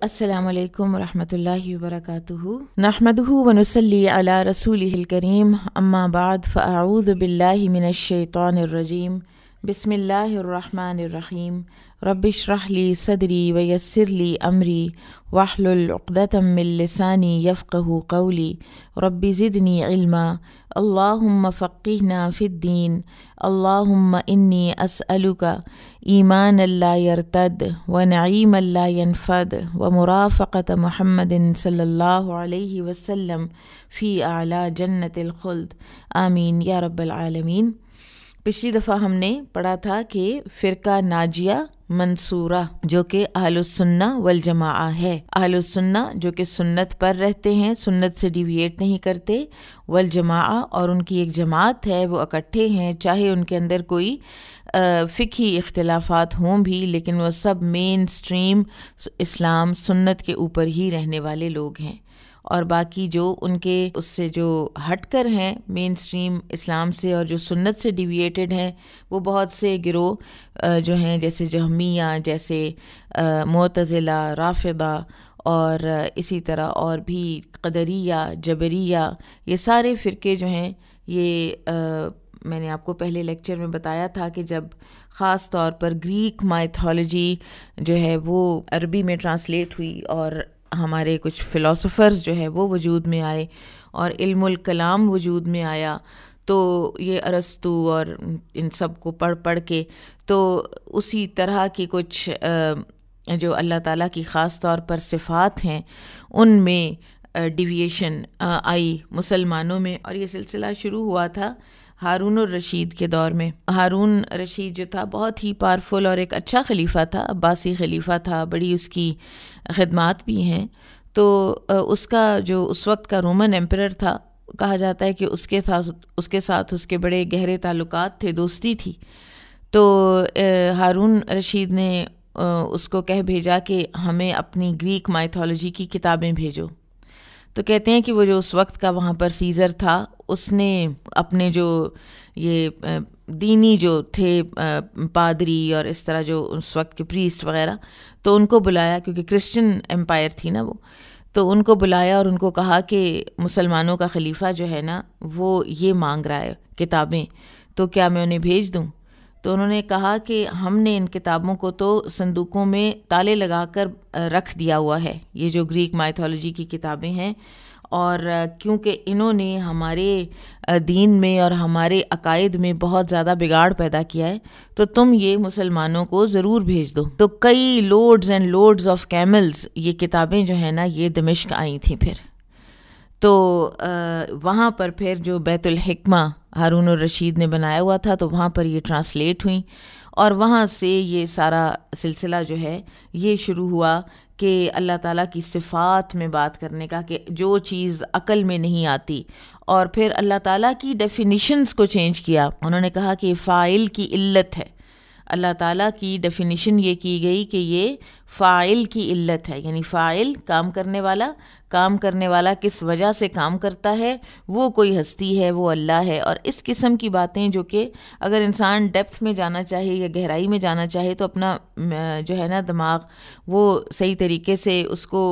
السلام علیکم ورحمۃ اللہ وبرکاتہ نحمدہ ونصلی علی رسولہ الکریم اما بعد فاعوذ باللہ من الشیطان الرجیم بسم اللہ الرحمن الرحیم رب اشرح لی صدری ویسر لی امری واحلل عقدۃ من لسانی یفقہوا قولی رب زدنی علما اللہم فقہنا فی الدین اللہم انی اسألک ایمانا لا یرتد ونعیما لا ینفد ومرافقۃ محمد صلی اللہ علیہ وسلم فی اعلی جنت الخلد آمین یا رب العالمین۔ پچھلی دفعہ ہم نے پڑھا تھا کہ فرقہ ناجیہ منصورہ جو کہ اہل السنہ والجماعہ ہے، اہل السنہ جو کہ سنت پر رہتے ہیں، سنت سے ڈیویٹ نہیں کرتے، والجماعہ اور ان کی ایک جماعت ہے، وہ اکٹھے ہیں، چاہے ان کے اندر کوئی فقہی اختلافات ہوں بھی، لیکن وہ سب مین سٹریم اسلام سنت کے اوپر ہی رہنے والے لوگ ہیں، اور باقی جو ان کے اس سے جو ہٹ کر ہیں مین سٹریم اسلام سے اور جو سنت سے ڈیویٹڈ ہیں، وہ بہت سے گروہ جو ہیں، جیسے جہمیہ، جیسے معتزلہ، رافضہ، اور اسی طرح اور بھی قدریہ، جبریہ، یہ سارے فرقے جو ہیں، یہ میں نے آپ کو پہلے لیکچر میں بتایا تھا کہ جب خاص طور پر گریک مائتھولوجی جو ہے وہ عربی میں ٹرانسلیٹ ہوئی اور ہمارے کچھ فلاسفرز جو ہے وہ وجود میں آئے اور علم الکلام وجود میں آیا، تو یہ ارسطو اور ان سب کو پڑھ کے تو اسی طرح کی کچھ جو اللہ تعالیٰ کی خاص طور پر صفات ہیں ان میں ڈیویشن آئی مسلمانوں میں، اور یہ سلسلہ شروع ہوا تھا ہارون الرشید کے دور میں۔ ہارون رشید جو تھا بہت ہی پاورفل اور ایک اچھا خلیفہ تھا، عباسی خلیفہ تھا، بڑی اس کی خدمات بھی ہیں۔ تو اس کا جو اس وقت کا رومن ایمپرر تھا، کہا جاتا ہے کہ اس کے ساتھ اس کے بڑے گہرے تعلقات تھے، دوستی تھی۔ تو ہارون رشید نے اس کو کہہ بھیجا کہ ہمیں اپنی گریک مائتھولوجی کی کتابیں بھیجو۔ تو کہتے ہیں کہ وہ جو اس وقت کا وہاں پر سیزر تھا، اس نے اپنے جو یہ دینی جو تھے پادری اور اس طرح جو اس وقت کے پریسٹ وغیرہ، تو ان کو بلایا، کیونکہ کرسچن امپائر تھی نا وہ، تو ان کو بلایا اور ان کو کہا کہ مسلمانوں کا خلیفہ جو ہے نا وہ یہ مانگ رہا ہے کتابیں، تو کیا میں انہیں بھیج دوں؟ تو انہوں نے کہا کہ ہم نے ان کتابوں کو تو صندوقوں میں تالے لگا کر رکھ دیا ہوا ہے، یہ جو گریک مائتھولوجی کی کتابیں ہیں، اور کیونکہ انہوں نے ہمارے دین میں اور ہمارے عقائد میں بہت زیادہ بگاڑ پیدا کیا ہے، تو تم یہ مسلمانوں کو ضرور بھیج دو۔ تو کئی loads and loads of camels یہ کتابیں جو ہیں نا یہ دمشق آئی تھیں پھر۔ تو وہاں پر پھر جو بیت الحکمہ ہارون الرشید نے بنایا ہوا تھا، تو وہاں پر یہ ٹرانسلیٹ ہوئیں، اور وہاں سے یہ سارا سلسلہ جو ہے یہ شروع ہوا کہ اللہ تعالیٰ کی صفات میں بات کرنے کا، کہ جو چیز عقل میں نہیں آتی، اور پھر اللہ تعالیٰ کی ڈیفینیشنز کو چینج کیا۔ انہوں نے کہا کہ فاعل کی علت ہے، اللہ تعالیٰ کی ڈیفینیشن یہ کی گئی کہ یہ فاعل کی علت ہے، یعنی فاعل کام کرنے والا کس وجہ سے کام کرتا ہے، وہ کوئی ہستی ہے، وہ اللہ ہے۔ اور اس قسم کی باتیں جو کہ اگر انسان ڈیپتھ میں جانا چاہے یا گہرائی میں جانا چاہے تو اپنا جو ہے نا دماغ وہ صحیح طریقے سے اس کو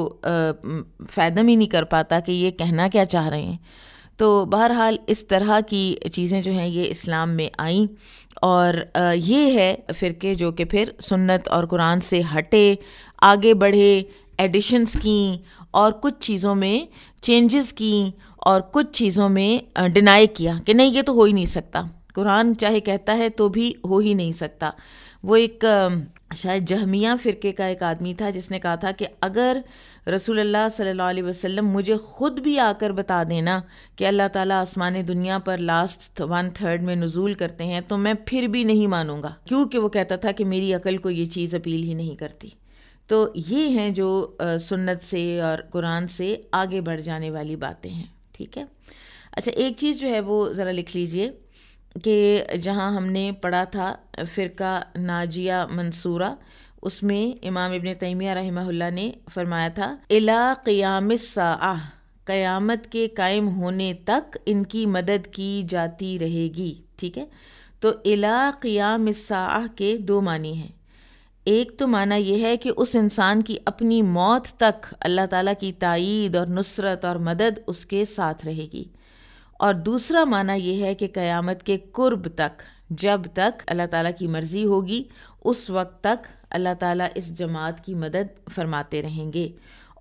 فیدم ہی نہیں کر پاتا کہ یہ کہنا کیا چاہ رہے ہیں۔ تو بہرحال اس طرح کی چیزیں جو ہیں یہ اسلام میں آئیں، اور یہ ہے فرقے جو کہ پھر سنت اور قرآن سے ہٹے، آگے بڑھے، ایڈیشنز کیں، اور کچھ چیزوں میں چینجز کیں، اور کچھ چیزوں میں ڈینائی کیا کہ نہیں یہ تو ہو ہی نہیں سکتا، قرآن چاہے کہتا ہے تو بھی ہو ہی نہیں سکتا۔ وہ ایک شاید جہمیہ فرقے کا ایک آدمی تھا جس نے کہا تھا کہ اگر رسول اللہ صلی اللہ علیہ وسلم مجھے خود بھی آ کر بتا دینا کہ اللہ تعالیٰ آسمان دنیا پر لاسٹ 1/3 میں نزول کرتے ہیں تو میں پھر بھی نہیں مانوں گا، کیونکہ وہ کہتا تھا کہ میری عقل کو یہ چیز اپیل ہی نہیں کرتی۔ تو یہ ہیں جو سنت سے اور قرآن سے آگے بڑھ جانے والی باتیں ہیں، ٹھیک ہے۔ اچھا، ایک چیز جو ہے وہ ذرا لکھ لیجئے کہ جہاں ہم نے پڑھا تھا فرقہ ناجیہ منصورہ، اس میں امام ابن تیمیہ رحمہ اللہ نے فرمایا تھا الی قیام الساعہ، قیامت کے قائم ہونے تک ان کی مدد کی جاتی رہے گی، ٹھیک ہے۔ تو الی قیام الساعہ کے دو معنی ہیں، ایک تو معنی یہ ہے کہ اس انسان کی اپنی موت تک اللہ تعالیٰ کی تائید اور نصرت اور مدد اس کے ساتھ رہے گی، اور دوسرا معنی یہ ہے کہ قیامت کے قرب تک، جب تک اللہ تعالیٰ کی مرضی ہوگی اس وقت تک اللہ تعالیٰ اس جماعت کی مدد فرماتے رہیں گے،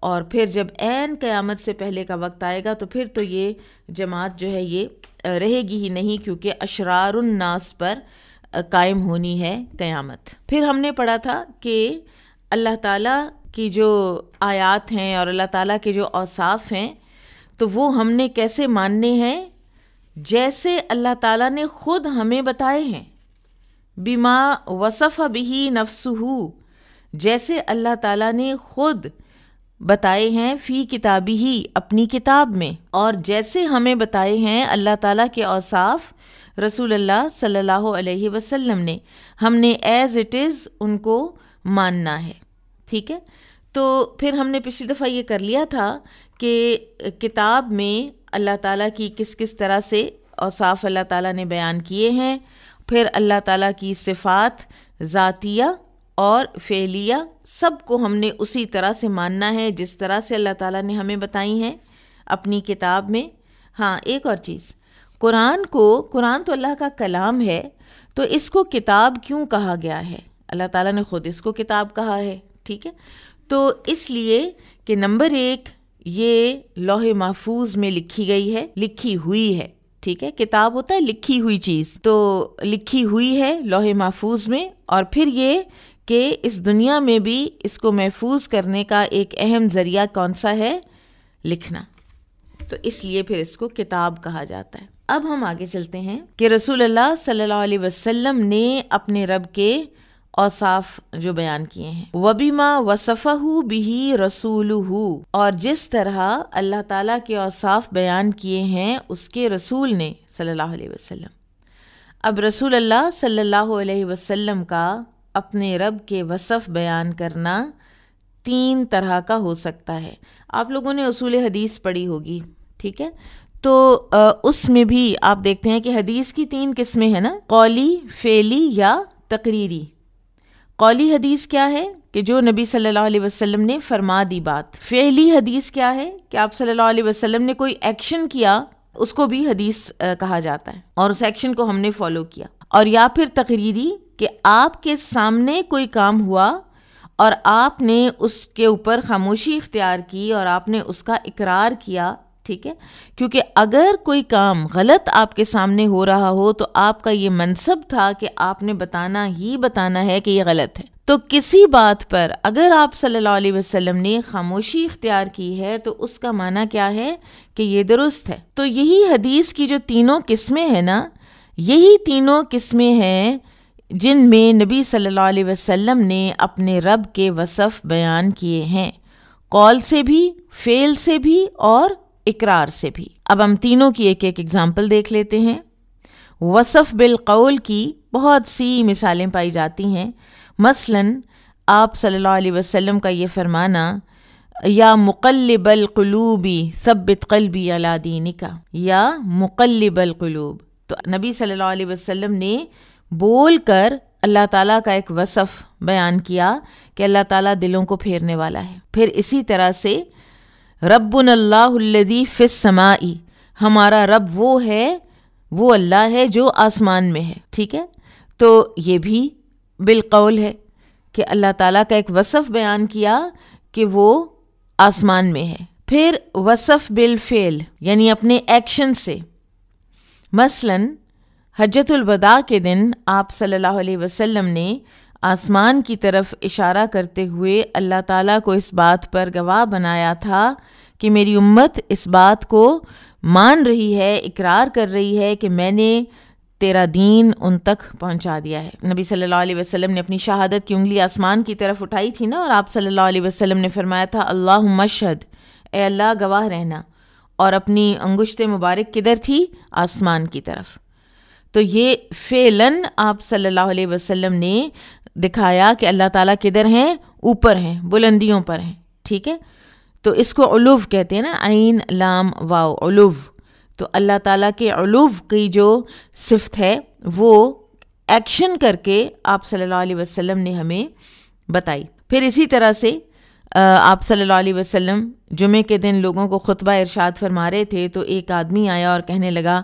اور پھر جب عین قیامت سے پہلے کا وقت آئے گا تو پھر تو یہ جماعت جو ہے یہ رہے گی ہی نہیں، کیونکہ اشرار الناس پر قائم ہونی ہے قیامت۔ پھر ہم نے پڑھا تھا کہ اللہ تعالیٰ کی جو آیات ہیں اور اللہ تعالیٰ کے جو اوصاف ہیں تو وہ ہم نے کیسے ماننے ہیں؟ جیسے اللہ تعالیٰ نے خود ہمیں بتائے ہیں، بما وصف بہ نفسہ، جیسے اللہ تعالیٰ نے خود بتائے ہیں فی کتابہ، اپنی کتاب میں، اور جیسے ہمیں بتائے ہیں اللہ تعالیٰ کے اوصاف رسول اللہ صلی اللہ علیہ وسلم نے، ہم نے ایز اٹ از ان کو ماننا ہے، ٹھیک ہے۔ تو پھر ہم نے پچھلی دفعہ یہ کر لیا تھا کہ کتاب میں اللہ تعالیٰ کی کس کس طرح سے اوصاف اللہ تعالیٰ نے بیان کیے ہیں، پھر اللہ تعالیٰ کی صفات ذاتیہ اور فعلیہ سب کو ہم نے اسی طرح سے ماننا ہے جس طرح سے اللہ تعالیٰ نے ہمیں بتائی ہیں اپنی کتاب میں۔ ہاں، ایک اور چیز، قرآن تو اللہ کا کلام ہے، تو اس کو کتاب کیوں کہا گیا ہے؟ اللہ تعالیٰ نے خود اس کو کتاب کہا ہے، ٹھیک ہے۔ تو اس لیے کہ نمبر ایک، یہ لوح محفوظ میں لکھی گئی ہے، لکھی ہوئی ہے، ٹھیک ہے۔ کتاب ہوتا ہے لکھی ہوئی چیز، تو لکھی ہوئی ہے لوح محفوظ میں، اور پھر یہ کہ اس دنیا میں بھی اس کو محفوظ کرنے کا ایک اہم ذریعہ کون سا ہے؟ لکھنا، تو اس لیے پھر اس کو کتاب کہا جاتا ہے۔ اب ہم آگے چلتے ہیں کہ رسول اللہ صلی اللہ علیہ وسلم نے اپنے رب کے اوصاف جو بیان کیے ہیں، وَبِمَا وَصَفَهُ بِهِ رَسُولُهُ، اور جس طرح اللہ تعالیٰ کے اوصاف بیان کیے ہیں اس کے رسول نے صلی اللہ علیہ وسلم۔ اب رسول اللہ صلی اللہ علیہ وسلم کا اپنے رب کے وصف بیان کرنا تین طرح کا ہو سکتا ہے۔ آپ لوگوں نے اصول حدیث پڑھی ہوگی، ٹھیک ہے، تو اس میں بھی آپ دیکھتے ہیں کہ حدیث کی تین قسمیں ہیں نا، قولی، فعلی یا تقریری۔ قولی حدیث کیا ہے؟ کہ جو نبی صلی اللہ علیہ وسلم نے فرما دی بات۔ فعلی حدیث کیا ہے؟ کہ آپ صلی اللہ علیہ وسلم نے کوئی ایکشن کیا، اس کو بھی حدیث کہا جاتا ہے، اور اس ایکشن کو ہم نے فالو کیا۔ اور یا پھر تقریری، کہ آپ کے سامنے کوئی کام ہوا اور آپ نے اس کے اوپر خاموشی اختیار کی اور آپ نے اس کا اقرار کیا، ٹھیک ہے، کیونکہ اگر کوئی کام غلط آپ کے سامنے ہو رہا ہو تو آپ کا یہ منصب تھا کہ آپ نے بتانا ہے کہ یہ غلط ہے۔ تو کسی بات پر اگر آپ صلی اللہ علیہ وسلم نے خاموشی اختیار کی ہے تو اس کا معنی کیا ہے؟ کہ یہ درست ہے۔ تو یہی حدیث کی جو تینوں قسمیں ہیں نا، یہی تینوں قسمیں ہیں جن میں نبی صلی اللہ علیہ وسلم نے اپنے رب کے وصف بیان کیے ہیں، قول سے بھی، فعل سے بھی اور اقرار سے بھی۔ اب ہم تینوں کی ایک ایک اگزامپل دیکھ لیتے ہیں۔ وصف بالقول کی بہت سی مثالیں پائی جاتی ہیں، مثلاً آپ صلی اللہ علیہ وسلم کا یہ فرمانا، یا مقلب القلوب ثبت قلبی علی دینک، یا مقلب القلوب، تو نبی صلی اللہ علیہ وسلم نے بول کر اللہ تعالیٰ کا ایک وصف بیان کیا کہ اللہ تعالیٰ دلوں کو پھیرنے والا ہے۔ پھر اسی طرح سے ربنا اللہ الذی فی السماء، ہمارا رب وہ اللہ ہے جو آسمان میں ہے، ٹھیک ہے، تو یہ بھی بالقول ہے کہ اللہ تعالیٰ کا ایک وصف بیان کیا کہ وہ آسمان میں ہے۔ پھر وصف بالفعل، یعنی اپنے ایکشن سے، مثلاً حجۃ الوداع کے دن آپ صلی اللہ علیہ وسلم نے آسمان کی طرف اشارہ کرتے ہوئے اللہ تعالیٰ کو اس بات پر گواہ بنایا تھا کہ میری امت اس بات کو مان رہی ہے، اقرار کر رہی ہے کہ میں نے تیرا دین ان تک پہنچا دیا ہے۔ نبی صلی اللہ علیہ وسلم نے اپنی شہادت کی انگلی آسمان کی طرف اٹھائی تھی نا، اور آپ صلی اللہ علیہ وسلم نے فرمایا تھا اللہم اشہد، اے اللہ گواہ رہنا، اور اپنی انگشت مبارک کدھر تھی؟ آسمان کی طرف۔ تو یہ فعلاً آپ صلی اللہ علیہ وسلم نے دکھایا کہ اللہ تعالیٰ کدھر ہیں؟ اوپر ہیں، بلندیوں پر ہیں، ٹھیک ہے۔ تو اس کو علو کہتے ہیں نا، عین لام واو، علو۔ تو اللہ تعالیٰ کے علو کی جو صفت ہے وہ ایکشن کر کے آپ صلی اللہ علیہ وسلم نے ہمیں بتائی۔ پھر اسی طرح سے آپ صلی اللہ علیہ وسلم جمعے کے دن لوگوں کو خطبہ ارشاد فرما رہے تھے تو ایک آدمی آیا اور کہنے لگا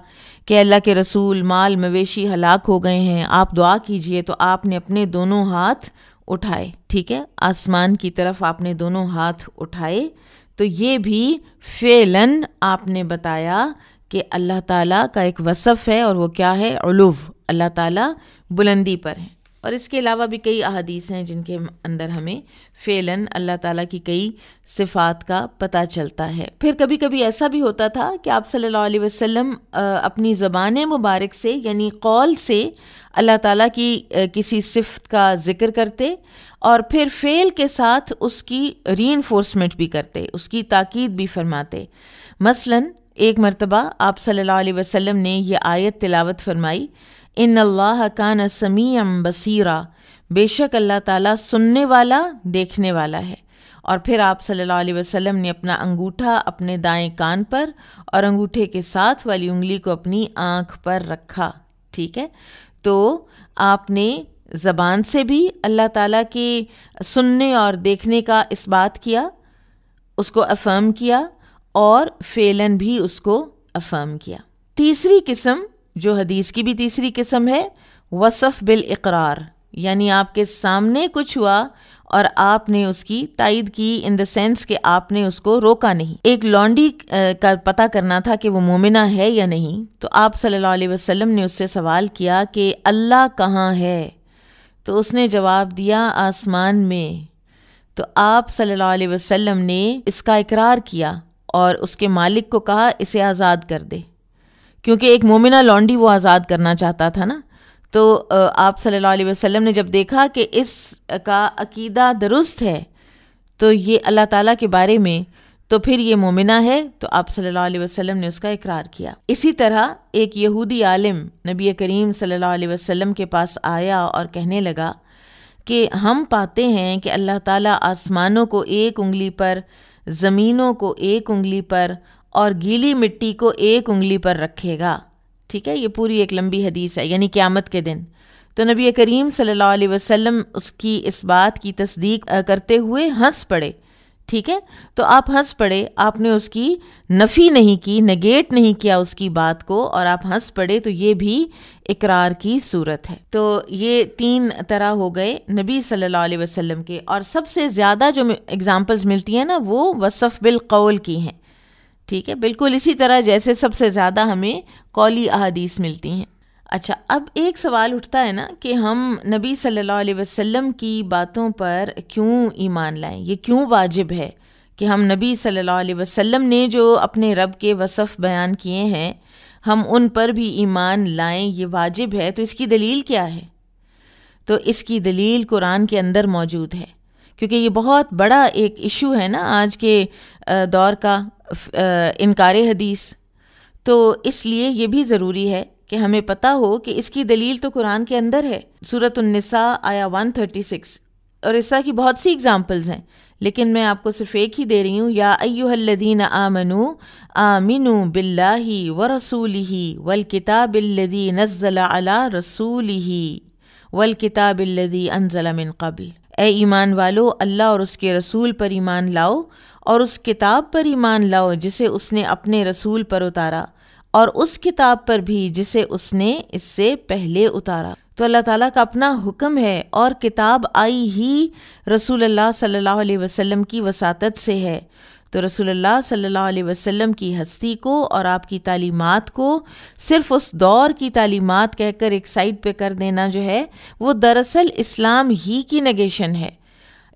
کہ اللہ کے رسول، مال مویشی ہلاک ہو گئے ہیں، آپ دعا کیجئے۔ تو آپ نے اپنے دونوں ہاتھ اٹھائے، ٹھیک ہے، آسمان کی طرف آپ نے دونوں ہاتھ اٹھائے۔ تو یہ بھی فعلاً آپ نے بتایا کہ اللہ تعالیٰ کا ایک وصف ہے، اور وہ کیا ہے؟ علو، اللہ تعالیٰ بلندی پر ہیں۔ اور اس کے علاوہ بھی کئی احادیث ہیں جن کے اندر ہمیں فعلاً اللہ تعالیٰ کی کئی صفات کا پتہ چلتا ہے۔ پھر کبھی کبھی ایسا بھی ہوتا تھا کہ آپ صلی اللہ علیہ وسلم اپنی زبان مبارک سے یعنی قول سے اللہ تعالیٰ کی کسی صفت کا ذکر کرتے اور پھر فعل کے ساتھ اس کی ری انفورسمنٹ بھی کرتے، اس کی تاکید بھی فرماتے۔ مثلاً ایک مرتبہ آپ صلی اللہ علیہ وسلم نے یہ آیت تلاوت فرمائی، ان اللہ کان سمیعا بصیرا، بے شک اللہ تعالیٰ سننے والا، دیکھنے والا ہے۔ اور پھر آپ صلی اللہ علیہ وسلم نے اپنا انگوٹھا اپنے دائیں کان پر اور انگوٹھے کے ساتھ والی انگلی کو اپنی آنکھ پر رکھا، ٹھیک ہے۔ تو آپ نے زبان سے بھی اللہ تعالیٰ کے سننے اور دیکھنے کا اس بات کیا، اس کو افرم کیا، اور فعلاً بھی اس کو افرم کیا۔ تیسری قسم جو حدیث کی بھی تیسری قسم ہے، وصف بالاقرار، یعنی آپ کے سامنے کچھ ہوا اور آپ نے اس کی تائید کی، ان دا سینس کہ آپ نے اس کو روکا نہیں۔ ایک لونڈی کا پتہ کرنا تھا کہ وہ مومنہ ہے یا نہیں، تو آپ صلی اللہ علیہ وسلم نے اس سے سوال کیا کہ اللہ کہاں ہے؟ تو اس نے جواب دیا آسمان میں۔ تو آپ صلی اللہ علیہ وسلم نے اس کا اقرار کیا اور اس کے مالک کو کہا اسے آزاد کر دے، کیونکہ ایک مومنہ لونڈی وہ آزاد کرنا چاہتا تھا نا۔ تو آپ صلی اللہ علیہ وسلم نے جب دیکھا کہ اس کا عقیدہ درست ہے تو یہ اللہ تعالیٰ کے بارے میں، تو پھر یہ مومنہ ہے، تو آپ صلی اللہ علیہ وسلم نے اس کا اقرار کیا۔ اسی طرح ایک یہودی عالم نبی کریم صلی اللہ علیہ وسلم کے پاس آیا اور کہنے لگا کہ ہم پاتے ہیں کہ اللہ تعالیٰ آسمانوں کو ایک انگلی پر، زمینوں کو ایک انگلی پر، اور گیلی مٹی کو ایک انگلی پر رکھے گا، ٹھیک ہے۔ یہ پوری ایک لمبی حدیث ہے، یعنی قیامت کے دن۔ تو نبی کریم صلی اللہ علیہ وسلم اس کی اس بات کی تصدیق کرتے ہوئے ہنس پڑے، ٹھیک ہے۔ تو آپ ہنس پڑے، آپ نے اس کی نفی نہیں کی، نگیٹ نہیں کیا اس کی بات کو، اور آپ ہنس پڑے، تو یہ بھی اقرار کی صورت ہے۔ تو یہ تین طرح ہو گئے نبی صلی اللہ علیہ وسلم کے، اور سب سے زیادہ جو اگزامپلز ملتی ہیں نا وہ وصف بالقول کی ہیں، ٹھیک ہے، بالکل اسی طرح جیسے سب سے زیادہ ہمیں قولی احادیث ملتی ہیں۔ اچھا، اب ایک سوال اٹھتا ہے نا کہ ہم نبی صلی اللہ علیہ وسلم کی باتوں پر کیوں ایمان لائیں؟ یہ کیوں واجب ہے کہ ہم نبی صلی اللہ علیہ وسلم نے جو اپنے رب کے وصف بیان کیے ہیں ہم ان پر بھی ایمان لائیں، یہ واجب ہے؟ تو اس کی دلیل کیا ہے؟ تو اس کی دلیل قرآن کے اندر موجود ہے، کیونکہ یہ بہت بڑا ایک ایشو ہے نا آج کے دور کا، انکار حدیث۔ تو اس لیے یہ بھی ضروری ہے کہ ہمیں پتہ ہو کہ اس کی دلیل تو قرآن کے اندر ہے۔ سورۃ النساء آیا 136، اور اس طرح کی بہت سی اگزامپلز ہیں، لیکن میں آپ کو صرف ایک ہی دے رہی ہوں۔ یا ایھا الذین آمنوا آمنوا باللہ ورسولہ والکتاب الذی نزل علی رسولہ والکتاب الذی انزل من قبل۔ اے ایمان والو، اللہ اور اس کے رسول پر ایمان لاؤ، اور اس کتاب پر ایمان لاؤ جسے اس نے اپنے رسول پر اتارا، اور اس کتاب پر بھی جسے اس نے اس سے پہلے اتارا۔ تو اللہ تعالیٰ کا اپنا حکم ہے، اور کتاب آئی ہی رسول اللہ صلی اللہ علیہ وسلم کی وساطت سے ہے۔ تو رسول اللہ صلی اللہ علیہ وسلم کی ہستی کو اور آپ کی تعلیمات کو صرف اس دور کی تعلیمات کہہ کر ایک سائڈ پہ کر دینا جو ہے وہ دراصل اسلام ہی کی نگیشن ہے۔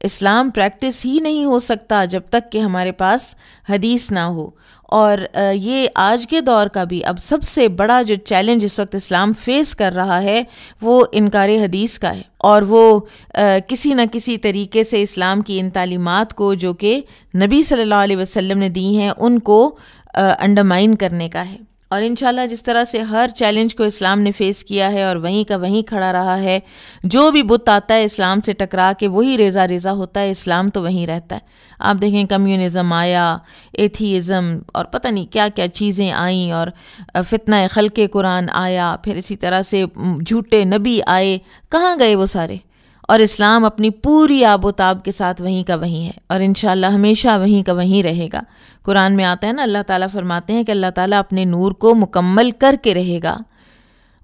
اسلام پریکٹس ہی نہیں ہو سکتا جب تک کہ ہمارے پاس حدیث نہ ہو۔ اور یہ آج کے دور کا بھی اب سب سے بڑا جو چیلنج اس وقت اسلام فیس کر رہا ہے وہ انکار حدیث کا ہے، اور وہ کسی نہ کسی طریقے سے اسلام کی ان تعلیمات کو جو کہ نبی صلی اللہ علیہ وسلم نے دی ہیں ان کو انڈرمائن کرنے کا ہے۔ اور انشاءاللہ جس طرح سے ہر چیلنج کو اسلام نے فیس کیا ہے اور وہیں کا وہیں کھڑا رہا ہے، جو بھی بت آتا ہے اسلام سے ٹکرا کے وہی ریزہ ریزہ ہوتا ہے، اسلام تو وہیں رہتا ہے۔ آپ دیکھیں کمیونزم آیا، ایتھیزم، اور پتہ نہیں کیا کیا چیزیں آئیں، اور فتنہ خلق قرآن آیا، پھر اسی طرح سے جھوٹے نبی آئے، کہاں گئے وہ سارے؟ اور اسلام اپنی پوری آب و تاب کے ساتھ وہیں کا وہیں ہے اور انشاءاللہ ہمیشہ وہیں کا وہیں رہے گا۔ قرآن میں آتا ہے نا، اللہ تعالیٰ فرماتے ہیں کہ اللہ تعالیٰ اپنے نور کو مکمل کر کے رہے گا،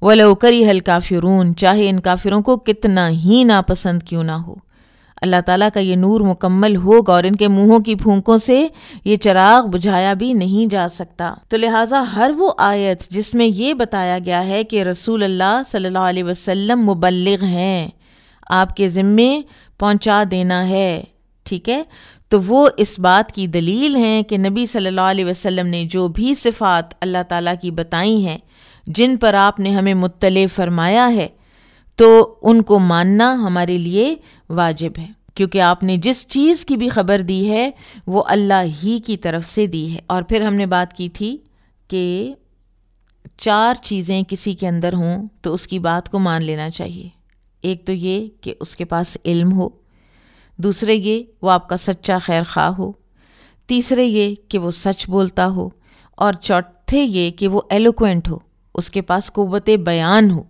وَلَوْ كَرِهَ الْكَافِرُونَ، چاہے ان کافروں کو کتنا ہی ناپسند کیوں نہ ہو، اللہ تعالیٰ کا یہ نور مکمل ہوگا اور ان کے منہوں کی پھونکوں سے یہ چراغ بجھایا بھی نہیں جا سکتا۔ تو لہٰذا ہر وہ آیت جس میں یہ بتایا گیا ہے کہ رسول اللہ صلی اللہ علیہ وسلم مبلغ ہیں، آپ کے ذمے پہنچا دینا ہے، ٹھیک ہے، تو وہ اس بات کی دلیل ہیں کہ نبی صلی اللہ علیہ وسلم نے جو بھی صفات اللہ تعالیٰ کی بتائی ہیں، جن پر آپ نے ہمیں مطلع فرمایا ہے، تو ان کو ماننا ہمارے لیے واجب ہے، کیونکہ آپ نے جس چیز کی بھی خبر دی ہے وہ اللہ ہی کی طرف سے دی ہے۔ اور پھر ہم نے بات کی تھی کہ 4 چیزیں کسی کے اندر ہوں تو اس کی بات کو مان لینا چاہیے۔ ایک تو یہ کہ اس کے پاس علم ہو، دوسرے یہ وہ آپ کا سچا خیر خواہ ہو، تیسرے یہ کہ وہ سچ بولتا ہو، اور چوتھے یہ کہ وہ ایلوکوینٹ ہو، اس کے پاس قوت بیان ہو۔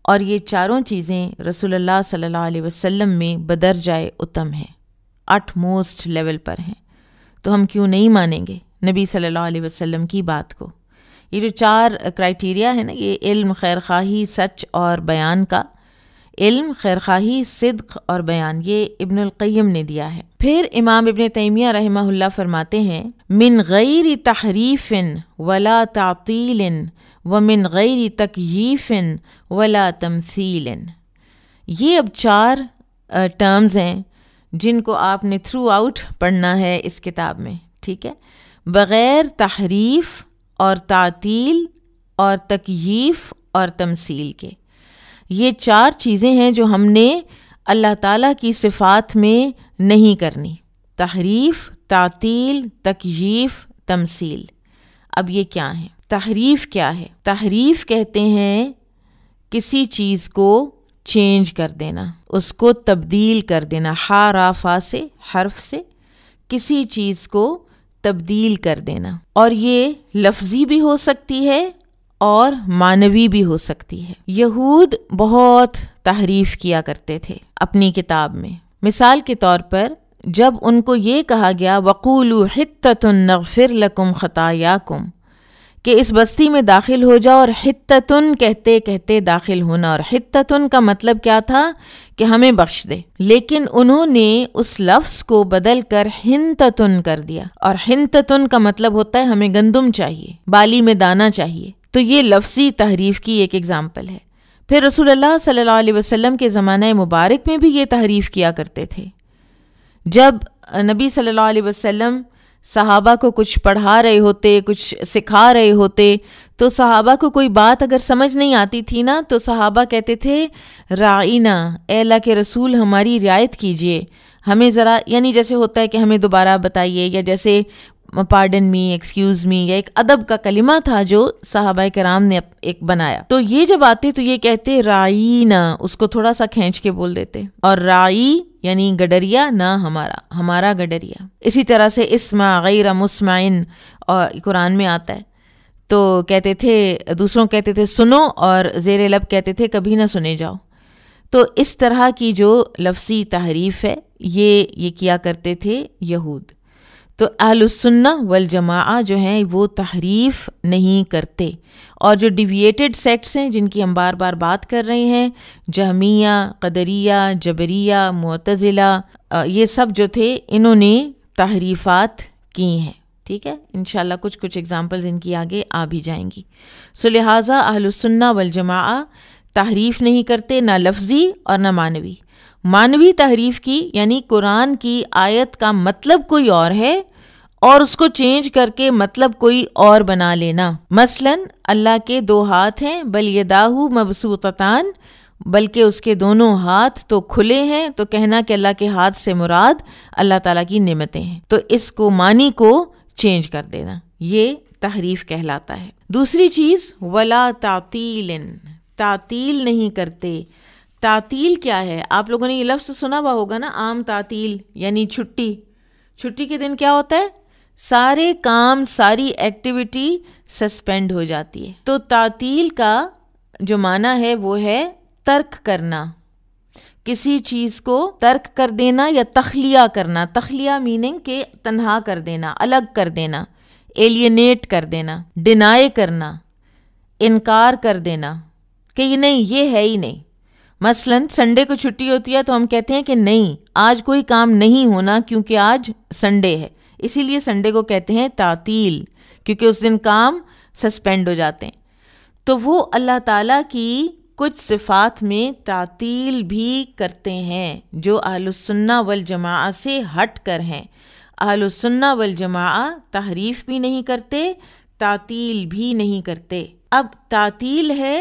اور یہ چاروں چیزیں رسول اللہ صلی اللہ علیہ وسلم میں بدرجائے اتم ہیں، 8 موسٹ لیول پر ہیں، تو ہم کیوں نہیں مانیں گے نبی صلی اللہ علیہ وسلم کی بات کو؟ یہ جو 4 کرائٹیریا ہے نا، یہ علم، خیر خواہی، سچ اور بیان کا، علم، خیر خواہی، صدق اور بیان، یہ ابن القیم نے دیا ہے۔ پھر امام ابن تیمیہ رحمہ اللہ فرماتے ہیں من غیر تحریف ولا تعطیل ومن غیر تکییف ولا تمثیل۔ یہ اب 4 ٹرمز ہیں جن کو آپ نے تھرو آؤٹ پڑھنا ہے اس کتاب میں، ٹھیک ہے، بغیر تحریف اور تعطیل اور تکییف اور تمثیل کے۔ یہ 4 چیزیں ہیں جو ہم نے اللہ تعالیٰ کی صفات میں نہیں کرنی، تحریف، تعطیل، تکییف، تمثیل۔ اب یہ کیا ہیں؟ تحریف کیا ہے؟ تحریف کہتے ہیں کسی چیز کو چینج کر دینا، اس کو تبدیل کر دینا، ہا را فا سے، حرف سے کسی چیز کو تبدیل کر دینا، اور یہ لفظی بھی ہو سکتی ہے اور معنوی بھی ہو سکتی ہے۔ یہود بہت تحریف کیا کرتے تھے اپنی کتاب میں۔ مثال کے طور پر جب ان کو یہ کہا گیا وَقُولُوا حِطَّةٌ نَغْفِرْ لَكُمْ خَطَايَاكُمْ، کہ اس بستی میں داخل ہو جاؤ، اور حِطَّةٌ کہتے کہتے داخل ہونا، اور حِطَّةٌ کا مطلب کیا تھا کہ ہمیں بخش دے، لیکن انہوں نے اس لفظ کو بدل کر حِنْطَةٌ کر دیا، اور حِنْطَةٌ کا مطلب ہوتا ہے ہمیں گندم چاہیے، بالی میں دانہ چاہیے، تو یہ لفظی تحریف کی ایک ایگزامپل ہے۔ پھر رسول اللہ صلی اللہ علیہ وسلم کے زمانہ مبارک میں بھی یہ تحریف کیا کرتے تھے۔ جب نبی صلی اللہ علیہ وسلم صحابہ کو کچھ پڑھا رہے ہوتے، کچھ سکھا رہے ہوتے، تو صحابہ کو کوئی بات اگر سمجھ نہیں آتی تھی نا، تو صحابہ کہتے تھے راعینا، اے اللہ کے رسول ہماری رعایت کیجئے، ہمیں ذرا، یعنی جیسے ہوتا ہے کہ ہمیں دوبارہ بتائیے، یا جیسے پارڈن می، ایکسکیوز می، یا ایک ادب کا کلمہ تھا جو صحابہ کرام نے ایک بنایا، تو یہ جب آتے تو یہ کہتے راعینا، اس کو تھوڑا سا کھینچ کے بول دیتے، اور راعی یعنی گڈریا نہ ہمارا گڈریا۔ اسی طرح سے اسمع غیر مسمعن اور قرآن میں آتا ہے، تو کہتے تھے، دوسروں کہتے تھے سنو، اور زیر لب کہتے تھے کبھی نہ سنے جاؤ۔ تو اس طرح کی جو لفظی تحریف ہے یہ کیا کرتے تھے یہود۔ تو اہل السنہ والجماعہ جو ہیں وہ تحریف نہیں کرتے، اور جو ڈیویٹڈ سیکٹس ہیں جن کی ہم بار بار بات کر رہے ہیں، جہمیہ، قدریہ، جبریہ، معتزلہ، یہ سب جو تھے انہوں نے تحریفات کی ہیں، ٹھیک ہے، انشاءاللہ کچھ ایگزامپلز ان کی آگے آ بھی جائیں گی۔ سو لہٰذا اہل السنہ والجماعہ تحریف نہیں کرتے، نہ لفظی اور نہ معنوی۔ معنوی تحریف کی یعنی قرآن کی آیت کا مطلب کوئی اور ہے اور اس کو چینج کر کے مطلب کوئی اور بنا لینا۔ مثلا اللہ کے 2 ہاتھ ہیں، بل یداہ مبسوطتان، بلکہ اس کے دونوں ہاتھ تو کھلے ہیں، تو کہنا کہ اللہ کے ہاتھ سے مراد اللہ تعالیٰ کی نعمتیں ہیں، تو اس کو معنی کو چینج کر دینا، یہ تحریف کہلاتا ہے۔ دوسری چیز ولا تعطیل، تعطیل نہیں کرتے۔ تعطیل کیا ہے؟ آپ لوگوں نے یہ لفظ سنا ہوا ہوگا نا، عام تعطیل یعنی چھٹی کے دن کیا ہوتا ہے؟ سارے کام، ساری ایکٹیویٹی سسپینڈ ہو جاتی ہے۔ تو تعطیل کا جو معنی ہے وہ ہے ترک کرنا، کسی چیز کو ترک کر دینا یا تخلیہ کرنا. تخلیہ میننگ کہ تنہا کر دینا، الگ کر دینا، ایلینیٹ کر دینا، ڈینائی کرنا، انکار کر دینا کہ یہ نہیں، یہ ہے ہی نہیں. مثلاً سنڈے کو چھٹی ہوتی ہے تو ہم کہتے ہیں کہ نہیں، آج کوئی کام نہیں ہونا کیونکہ آج سنڈے ہے. اسی لیے سنڈے کو کہتے ہیں تعطیل، کیونکہ اس دن کام سسپینڈ ہو جاتے ہیں. تو وہ اللہ تعالیٰ کی کچھ صفات میں تعطیل بھی کرتے ہیں جو اہل السنہ والجماعہ سے ہٹ کر ہیں. اہل السنہ والجماعہ تحریف بھی نہیں کرتے، تعطیل بھی نہیں کرتے. اب تعطیل ہے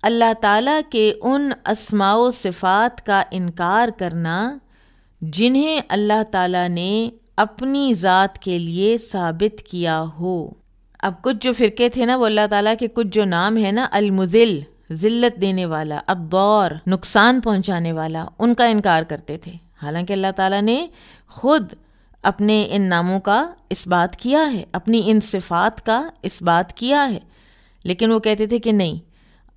اللہ تعالیٰ کے ان اسماء و صفات کا انکار کرنا جنہیں اللہ تعالیٰ نے اپنی ذات کے لیے ثابت کیا ہو. اب کچھ جو فرقے تھے نا، وہ اللہ تعالیٰ کے کچھ جو نام ہیں نا، المذل ذلت دینے والا، الضار نقصان پہنچانے والا، ان کا انکار کرتے تھے. حالانکہ اللہ تعالیٰ نے خود اپنے ان ناموں کا اس بات کیا ہے، اپنی ان صفات کا اس بات کیا ہے، لیکن وہ کہتے تھے کہ نہیں.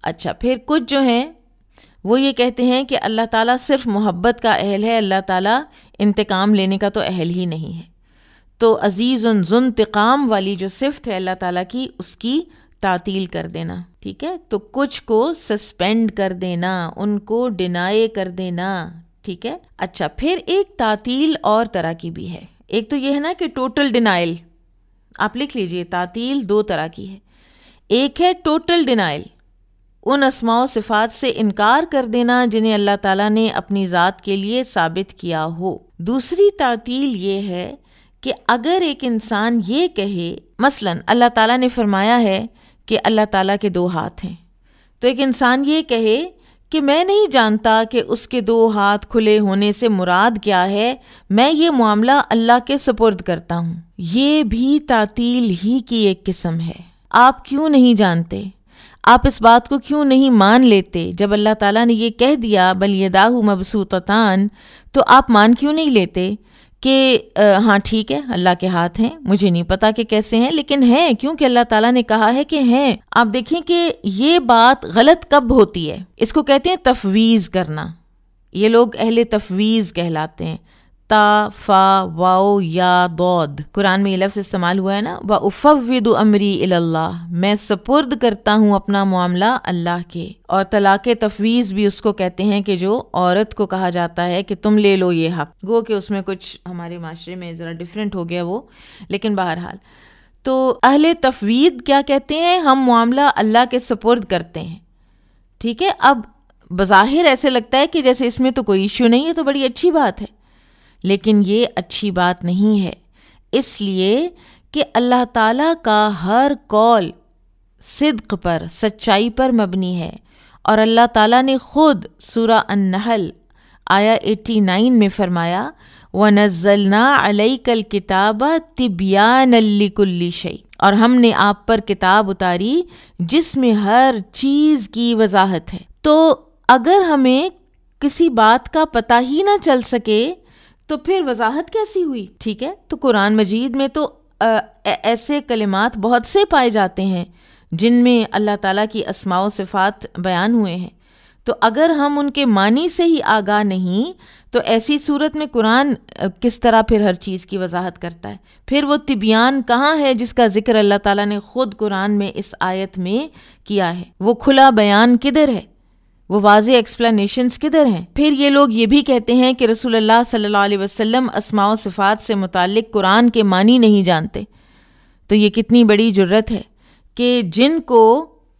اچھا، پھر کچھ جو ہیں وہ یہ کہتے ہیں کہ اللہ تعالیٰ صرف محبت کا اہل ہے، اللہ تعالیٰ انتقام لینے کا تو اہل ہی نہیں ہے. تو عزیز ذو انتقام والی جو صفت ہے اللہ تعالیٰ کی، اس کی تعطیل کر دینا. ٹھیک ہے، تو کچھ کو سسپینڈ کر دینا، ان کو ڈینائی کر دینا. ٹھیک ہے. اچھا، پھر ایک تعطیل اور طرح کی بھی ہے. ایک تو یہ ہے نا کہ ٹوٹل ڈینائل، آپ لکھ لیجئے تعطیل دو طرح کی ہے. ایک ہے ٹوٹل ڈینائل، ان اسماء و صفات سے انکار کر دینا جنہیں اللہ تعالیٰ نے اپنی ذات کے لیے ثابت کیا ہو. دوسری تعطیل یہ ہے کہ اگر ایک انسان یہ کہے، مثلاً اللہ تعالیٰ نے فرمایا ہے کہ اللہ تعالیٰ کے دو ہاتھ ہیں، تو ایک انسان یہ کہے کہ میں نہیں جانتا کہ اس کے دو ہاتھ کھلے ہونے سے مراد کیا ہے، میں یہ معاملہ اللہ کے سپرد کرتا ہوں. یہ بھی تعطیل ہی کی ایک قسم ہے. آپ کیوں نہیں جانتے؟ آپ اس بات کو کیوں نہیں مان لیتے؟ جب اللہ تعالیٰ نے یہ کہہ دیا بل یداہ مبسوطتان، تو آپ مان کیوں نہیں لیتے کہ ہاں ٹھیک ہے اللہ کے ہاتھ ہیں، مجھے نہیں پتا کہ کیسے ہیں لیکن ہیں، کیونکہ اللہ تعالیٰ نے کہا ہے کہ ہیں. آپ دیکھیں کہ یہ بات غلط کب ہوتی ہے، اس کو کہتے ہیں تفویض کرنا. یہ لوگ اہل تفویض کہلاتے ہیں. تا فا واو یا ضاد، قرآن میں یہ لفظ استعمال ہوا ہے نا، وَأُفَوِّضُ أَمْرِي إِلَى اللَّهِ، میں سپرد کرتا ہوں اپنا معاملہ اللہ کے. اور طلاق تفویض بھی اس کو کہتے ہیں کہ جو عورت کو کہا جاتا ہے کہ تم لے لو یہ حق. گو کہ اس میں کچھ ہمارے معاشرے میں ذرا ڈیفرنٹ ہو گیا وہ، لیکن بہرحال تو اہل تفویض کیا کہتے ہیں، ہم معاملہ اللہ کے سپرد کرتے ہیں. ٹھیک ہے. اب بظاہر ایسے لگتا ہے کہ جیسے اس میں تو کوئی ایشو نہیں ہے، تو بڑی اچھی بات ہے، لیکن یہ اچھی بات نہیں ہے، اس لیے کہ اللہ تعالیٰ کا ہر قول صدق پر، سچائی پر مبنی ہے. اور اللہ تعالیٰ نے خود سورہ النحل آیا 89 میں فرمایا وَنَزَّلْنَا عَلَيْكَ الْكِتَابَ تِبْيَانًا لِكُلِّ شَيْءٍ، اور ہم نے آپ پر کتاب اتاری جس میں ہر چیز کی وضاحت ہے. تو اگر ہمیں کسی بات کا پتہ ہی نہ چل سکے تو پھر وضاحت کیسی ہوئی؟ ٹھیک ہے. تو قرآن مجید میں تو ایسے کلمات بہت سے پائے جاتے ہیں جن میں اللہ تعالیٰ کی اسماء و صفات بیان ہوئے ہیں. تو اگر ہم ان کے معنی سے ہی آگاہ نہیں تو ایسی صورت میں قرآن کس طرح پھر ہر چیز کی وضاحت کرتا ہے؟ پھر وہ تبیان کہاں ہے جس کا ذکر اللہ تعالیٰ نے خود قرآن میں اس آیت میں کیا ہے؟ وہ کھلا بیان کدھر ہے؟ وہ واضح ایکسپلینیشنز کدھر ہیں؟ پھر یہ لوگ یہ بھی کہتے ہیں کہ رسول اللہ صلی اللہ علیہ وسلم اسماء و صفات سے متعلق قرآن کے معنی نہیں جانتے. تو یہ کتنی بڑی جرت ہے کہ جن کو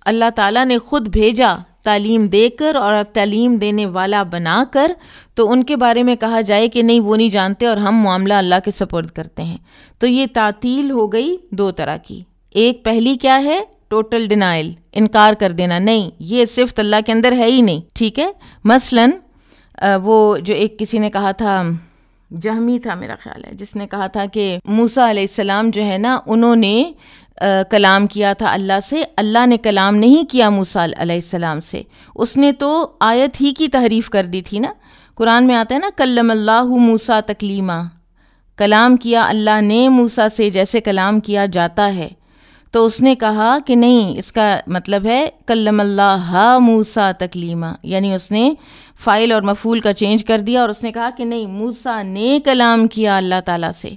اللہ تعالیٰ نے خود بھیجا تعلیم دے کر اور تعلیم دینے والا بنا کر، تو ان کے بارے میں کہا جائے کہ نہیں وہ نہیں جانتے اور ہم معاملہ اللہ کے سپرد کرتے ہیں. تو یہ تعطیل ہو گئی دو طرح کی. ایک پہلی کیا ہے؟ ٹوٹل ڈینائل، انکار کر دینا، نہیں یہ صفت اللہ کے اندر ہے ہی نہیں. ٹھیک ہے. مثلاً وہ جو ایک کسی نے کہا تھا، جہمی تھا میرا خیال ہے، جس نے کہا تھا کہ موسیٰ علیہ السلام جو ہے نا انہوں نے کلام کیا تھا اللہ سے، اللہ نے کلام نہیں کیا موسیٰ علیہ السلام سے. اس نے تو آیت ہی کی تحریف کر دی تھی نا. قرآن میں آتا ہے نا کلم اللہ موسیٰ تکلیما، کلام کیا اللہ نے موسیٰ سے جیسے کلام کیا جاتا ہے. تو اس نے کہا کہ نہیں، اس کا مطلب ہے کلم اللہ موسیٰ تکلیما، یعنی اس نے فاعل اور مفعول کا چینج کر دیا اور اس نے کہا کہ نہیں، موسیٰ نے کلام کیا اللہ تعالیٰ سے.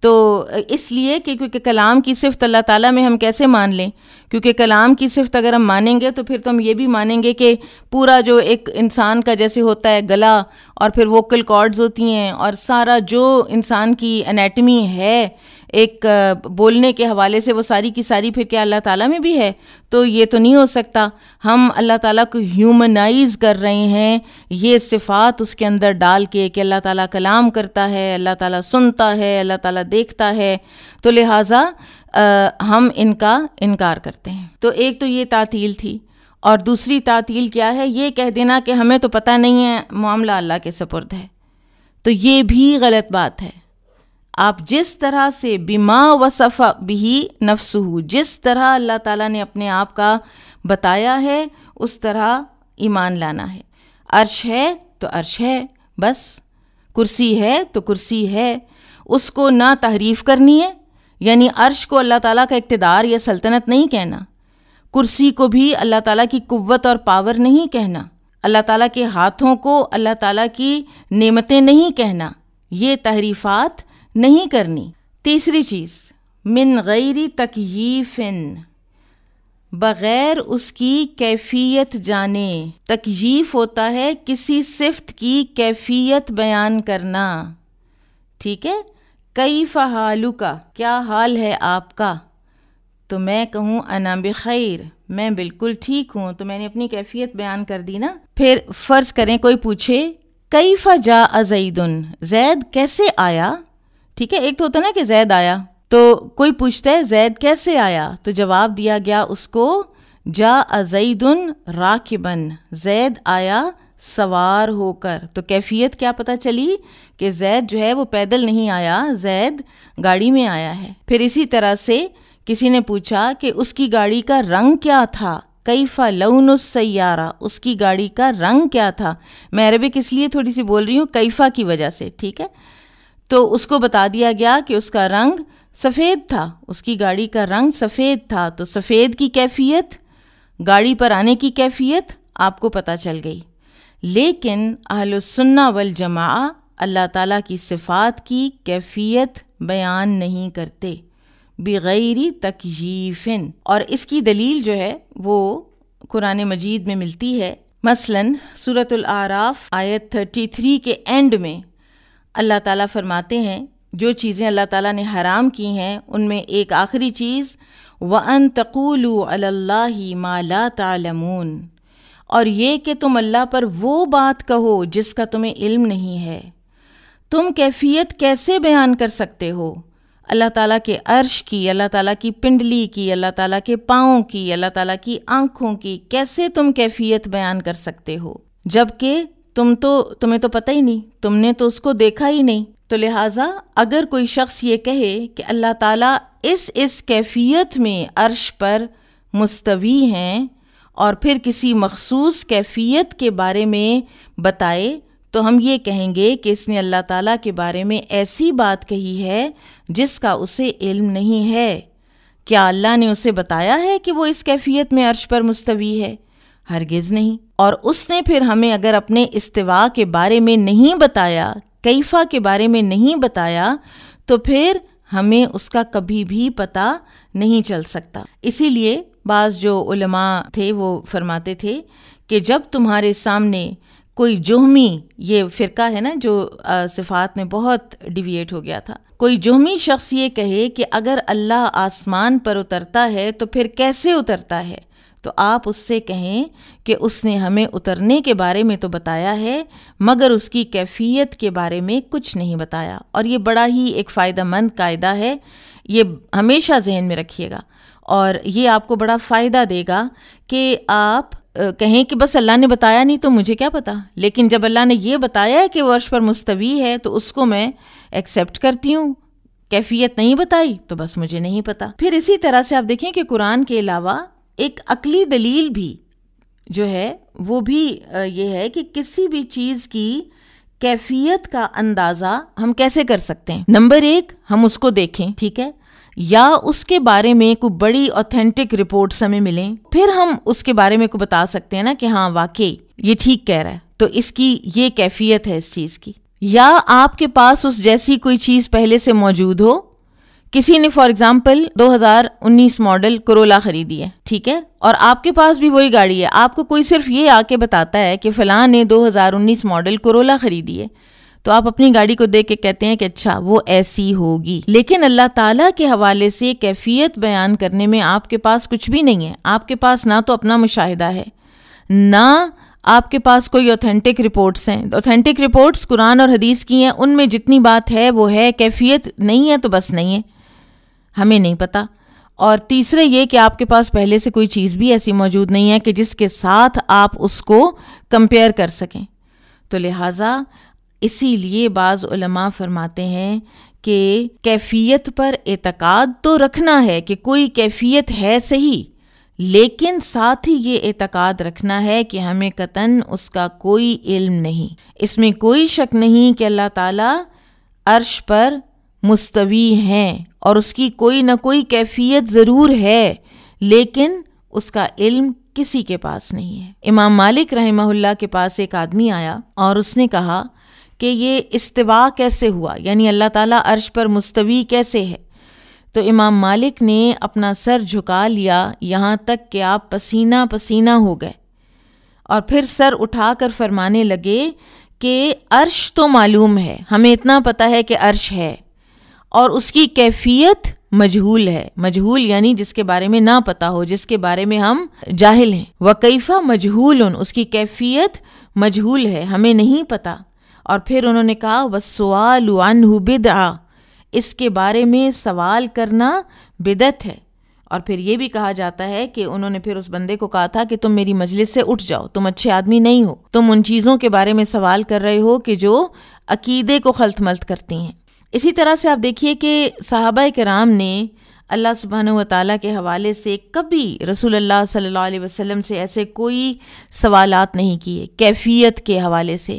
تو اس لیے کہ کیونکہ کلام کی صفت اللہ تعالیٰ میں ہم کیسے مان لیں، کیونکہ کلام کی صفت اگر ہم مانیں گے تو پھر تو ہم یہ بھی مانیں گے کہ پورا جو ایک انسان کا جیسے ہوتا ہے گلا اور پھر ووکل کارڈز ہوتی ہیں اور سارا جو انسان کی انیٹمی ہے ایک بولنے کے حوالے سے وہ ساری کی ساری پھر کیا اللہ تعالیٰ میں بھی ہے؟ تو یہ تو نہیں ہو سکتا. ہم اللہ تعالیٰ کو ہیومنائز کر رہے ہیں یہ صفات اس کے اندر ڈال کے کہ اللہ تعالیٰ کلام کرتا ہے، اللہ تعالیٰ سنتا ہے، اللہ تعالیٰ دیکھتا ہے، تو لہٰذا ہم ان کا انکار کرتے ہیں. تو ایک تو یہ تعطیل تھی، اور دوسری تعطیل کیا ہے؟ یہ کہہ دینا کہ ہمیں تو پتہ نہیں ہے، معاملہ اللہ کے سپرد ہے. تو یہ بھی غلط بات ہے. آپ جس طرح سے بما وصف بھی نفسہ، جس طرح اللہ تعالیٰ نے اپنے آپ کا بتایا ہے اس طرح ایمان لانا ہے. عرش ہے تو عرش ہے بس، کرسی ہے تو کرسی ہے، اس کو نہ تحریف کرنی ہے، یعنی عرش کو اللہ تعالیٰ کا اقتدار یا سلطنت نہیں کہنا، کرسی کو بھی اللہ تعالیٰ کی قوت اور پاور نہیں کہنا، اللہ تعالیٰ کے ہاتھوں کو اللہ تعالیٰ کی نعمتیں نہیں کہنا، یہ تحریفات نہیں کرنی. تیسری چیز، من غیر تکییف، بغیر اس کی کیفیت جانے. تکییف ہوتا ہے کسی صفت کی کیفیت بیان کرنا، ٹھیک ہے؟ کیف حالک، کیا حال ہے آپ کا؟ تو میں کہوں انا بخیر، میں بالکل ٹھیک ہوں، تو میں نے اپنی کیفیت بیان کر دی نا. پھر فرض کریں کوئی پوچھے کیف جاء زید، زید کیسے آیا؟ ٹھیک ہے، ایک تو ہوتا نا کہ زید آیا، تو کوئی پوچھتا ہے زید کیسے آیا، تو جواب دیا گیا اس کو جاء زید راکبن، زید آیا سوار ہو کر. تو کیفیت کیا پتہ چلی کہ زید جو ہے وہ پیدل نہیں آیا، زید گاڑی میں آیا ہے. پھر اسی طرح سے کسی نے پوچھا کہ اس کی گاڑی کا رنگ کیا تھا، کیف لون السیارہ، اس کی گاڑی کا رنگ کیا تھا. میں عربک اس لیے تھوڑی سی بول رہی ہوں کیفا کی وجہ سے، ٹھیک ہے؟ تو اس کو بتا دیا گیا کہ اس کا رنگ سفید تھا، اس کی گاڑی کا رنگ سفید تھا. تو سفید کی کیفیت، گاڑی پر آنے کی کیفیت آپ کو پتہ چل گئی. لیکن اہل السنہ والجماعہ اللہ تعالیٰ کی صفات کی کیفیت بیان نہیں کرتے بغیر تکییف. اور اس کی دلیل جو ہے وہ قرآن مجید میں ملتی ہے. مثلاً سورۃ الاعراف آیت 33 کے اینڈ میں اللہ تعالیٰ فرماتے ہیں جو چیزیں اللہ تعالیٰ نے حرام کی ہیں ان میں ایک آخری چیز وَأَن تَقُولُوا عَلَى اللَّهِ مَا لَا تَعْلَمُونَ، اور یہ کہ تم اللہ پر وہ بات کہو جس کا تمہیں علم نہیں ہے. تم کیفیت کیسے بیان کر سکتے ہو اللہ تعالیٰ کے عرش کی، اللہ تعالیٰ کی پنڈلی کی، اللہ تعالیٰ کے پاؤں کی، اللہ تعالیٰ کی آنکھوں کی؟ کیسے تم کیفیت بیان کر سکتے ہو جبکہ تمہیں تو پتہ ہی نہیں، تم نے تو اس کو دیکھا ہی نہیں. تو لہٰذا اگر کوئی شخص یہ کہے کہ اللہ تعالیٰ اس کیفیت میں عرش پر مستوی ہیں اور پھر کسی مخصوص کیفیت کے بارے میں بتائے، تو ہم یہ کہیں گے کہ اس نے اللہ تعالیٰ کے بارے میں ایسی بات کہی ہے جس کا اسے علم نہیں ہے. کیا اللہ نے اسے بتایا ہے کہ وہ اس کیفیت میں عرش پر مستوی ہے؟ ہرگز نہیں. اور اس نے پھر ہمیں اگر اپنے استوا کے بارے میں نہیں بتایا، کیفا کے بارے میں نہیں بتایا، تو پھر ہمیں اس کا کبھی بھی پتہ نہیں چل سکتا. اسی لیے بعض جو علماء تھے وہ فرماتے تھے کہ جب تمہارے سامنے کوئی جہمی، یہ فرقہ ہے نا جو صفات میں بہت ڈیویٹ ہو گیا تھا، کوئی جہمی شخص یہ کہے کہ اگر اللہ آسمان پر اترتا ہے تو پھر کیسے اترتا ہے، تو آپ اس سے کہیں کہ اس نے ہمیں اترنے کے بارے میں تو بتایا ہے مگر اس کی کیفیت کے بارے میں کچھ نہیں بتایا. اور یہ بڑا ہی ایک فائدہ مند قاعدہ ہے، یہ ہمیشہ ذہن میں رکھیے گا اور یہ آپ کو بڑا فائدہ دے گا کہ آپ کہیں کہ بس اللہ نے بتایا نہیں تو مجھے کیا پتا، لیکن جب اللہ نے یہ بتایا ہے کہ وہ عرش پر مستوی ہے تو اس کو میں ایکسیپٹ کرتی ہوں. کیفیت نہیں بتائی تو بس مجھے نہیں پتا. پھر اسی طرح سے آپ دیکھیں کہ قرآن کے علاوہ ایک عقلی دلیل بھی جو ہے وہ بھی یہ ہے کہ کسی بھی چیز کی کیفیت کا اندازہ ہم کیسے کر سکتے ہیں؟ نمبر 1، ہم اس کو دیکھیں، ٹھیک ہے، یا اس کے بارے میں کوئی بڑی اوتھینٹک رپورٹس ہمیں ملیں، پھر ہم اس کے بارے میں کو بتا سکتے ہیں نا کہ ہاں واقعی یہ ٹھیک کہہ رہا ہے، تو اس کی یہ کیفیت ہے اس چیز کی۔ یا آپ کے پاس اس جیسی کوئی چیز پہلے سے موجود ہو، کسی نے فار ایگزامپل 2019 ماڈل کرولا خریدی ہے، ٹھیک ہے، اور آپ کے پاس بھی وہی گاڑی ہے، آپ کو کوئی صرف یہ آ کے بتاتا ہے کہ فلاں نے 2019 ماڈل کرولا خریدی ہے، تو آپ اپنی گاڑی کو دیکھ کے کہتے ہیں کہ اچھا وہ ایسی ہوگی۔ لیکن اللہ تعالیٰ کے حوالے سے کیفیت بیان کرنے میں آپ کے پاس کچھ بھی نہیں ہے، آپ کے پاس نہ تو اپنا مشاہدہ ہے، نہ آپ کے پاس کوئی اوتھینٹک رپورٹس ہیں۔ اوتھینٹک رپورٹس قرآن اور حدیث کی ہیں، ان میں جتنی بات ہے وہ ہے، کیفیت نہیں ہے تو بس نہیں ہے، ہمیں نہیں پتہ۔ اور تیسرے یہ کہ آپ کے پاس پہلے سے کوئی چیز بھی ایسی موجود نہیں ہے کہ جس کے ساتھ آپ اس کو کمپیئر کر سکیں۔ تو لہٰذا اسی لیے بعض علماء فرماتے ہیں کہ کیفیت پر اعتقاد تو رکھنا ہے کہ کوئی کیفیت ہے صحیح، لیکن ساتھ ہی یہ اعتقاد رکھنا ہے کہ ہمیں قطعاً اس کا کوئی علم نہیں۔ اس میں کوئی شک نہیں کہ اللہ تعالیٰ عرش پر مستوی ہیں اور اس کی کوئی نہ کوئی کیفیت ضرور ہے، لیکن اس کا علم کسی کے پاس نہیں ہے۔ امام مالک رحمہ اللہ کے پاس ایک آدمی آیا اور اس نے کہا کہ یہ استوا کیسے ہوا، یعنی اللہ تعالیٰ عرش پر مستوی کیسے ہے؟ تو امام مالک نے اپنا سر جھکا لیا یہاں تک کہ آپ پسینہ پسینہ ہو گئے، اور پھر سر اٹھا کر فرمانے لگے کہ عرش تو معلوم ہے، ہمیں اتنا پتہ ہے کہ عرش ہے، اور اس کی کیفیت مجہول ہے۔ مجہول یعنی جس کے بارے میں نہ پتہ ہو، جس کے بارے میں ہم جاہل ہیں۔ وَكَيْفَ مَجْهُولٌ، اس کی کیفیت مجہول ہے، ہمیں نہیں پتہ۔ اور پھر انہوں نے کہا وَالسُّؤَالُ عَنْهُ بِدْعَةٌ، اس کے بارے میں سوال کرنا بدعت ہے۔ اور پھر یہ بھی کہا جاتا ہے کہ انہوں نے پھر اس بندے کو کہا تھا کہ تم میری مجلس سے اٹھ جاؤ، تم اچھے آدمی نہیں ہو، تم ان چیزوں کے بارے میں سوال کر رہے ہو کہ جو عقیدے کو خلط ملط کرتی ہیں۔ اسی طرح سے آپ دیکھیے کہ صحابہ کرام نے اللہ سبحانہ و تعالیٰ کے حوالے سے کبھی رسول اللہ صلی اللہ علیہ وسلم سے ایسے کوئی سوالات نہیں کیے کیفیت کے حوالے سے۔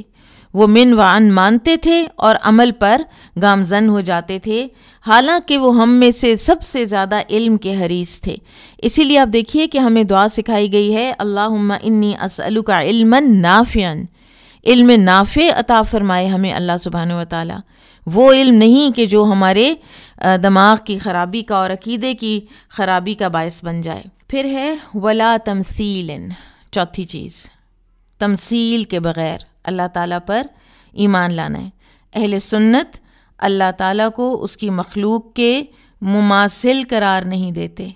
وہ من وعن مانتے تھے اور عمل پر گامزن ہو جاتے تھے، حالانکہ وہ ہم میں سے سب سے زیادہ علم کے حریص تھے۔ اسی لیے آپ دیکھیے کہ ہمیں دعا سکھائی گئی ہے، اللہم انی اسألک علما نافعا، علم نافع عطا فرمائے ہمیں اللہ سبحانہ و تعالیٰ، وہ علم نہیں کہ جو ہمارے دماغ کی خرابی کا اور عقیدے کی خرابی کا باعث بن جائے۔ پھر ہے ولا تمثیل، چوتھی چیز، تمثیل کے بغیر اللہ تعالیٰ پر ایمان لانا ہے۔ اہل سنت اللہ تعالیٰ کو اس کی مخلوق کے مماثل قرار نہیں دیتے،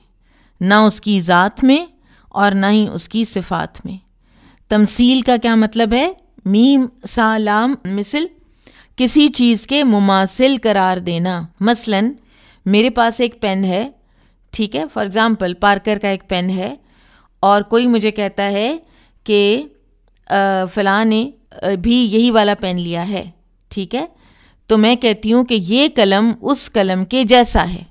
نہ اس کی ذات میں اور نہ ہی اس کی صفات میں۔ تمثیل کا کیا مطلب ہے؟ میم سا لام مثل، کسی چیز کے مماثل قرار دینا۔ مثلا میرے پاس ایک پین ہے، ٹھیک ہے، فار ایگزامپل پارکر کا ایک پین ہے، اور کوئی مجھے کہتا ہے کہ فلاں نے بھی یہی والا پین لیا ہے، ٹھیک ہے، تو میں کہتی ہوں کہ یہ قلم اس قلم کے جیسا ہے،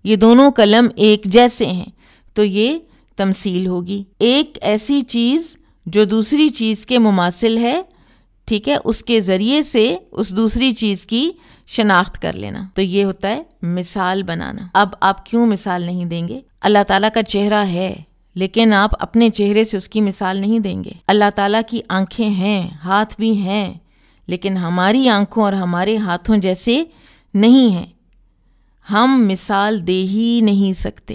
یہ دونوں قلم ایک جیسے ہیں، تو یہ تمثیل ہوگی۔ ایک ایسی چیز جو دوسری چیز کے مماثل ہے، ٹھیک ہے، اس کے ذریعے سے اس دوسری چیز کی شناخت کر لینا، تو یہ ہوتا ہے مثال بنانا۔ اب آپ کیوں مثال نہیں دیں گے؟ اللہ تعالیٰ کا چہرہ ہے، لیکن آپ اپنے چہرے سے اس کی مثال نہیں دیں گے۔ اللہ تعالیٰ کی آنکھیں ہیں، ہاتھ بھی ہیں، لیکن ہماری آنکھوں اور ہمارے ہاتھوں جیسے نہیں ہیں، ہم مثال دے ہی نہیں سکتے۔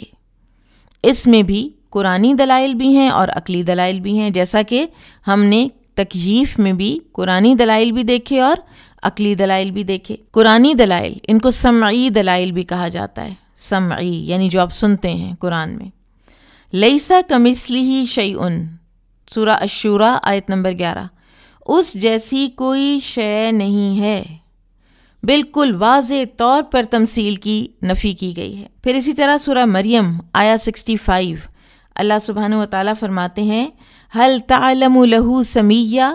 اس میں بھی قرآنی دلائل بھی ہیں اور عقلی دلائل بھی ہیں، جیسا کہ ہم نے تکییف میں بھی قرآنی دلائل بھی دیکھے اور عقلی دلائل بھی دیکھے۔ قرآنی دلائل، ان کو سمعی دلائل بھی کہا جاتا ہے، سمعی یعنی جو آپ سنتے ہیں قرآن میں۔ لیسا کمثلہ شیء، سورہ الشورى آیت نمبر 11، اس جیسی کوئی شے نہیں ہے، بالکل واضح طور پر تمثیل کی نفی کی گئی ہے۔ پھر اسی طرح سورہ مریم آیا 65، اللہ سبحانہ و تعالیٰ فرماتے ہیں هل تعلم له سمیہ،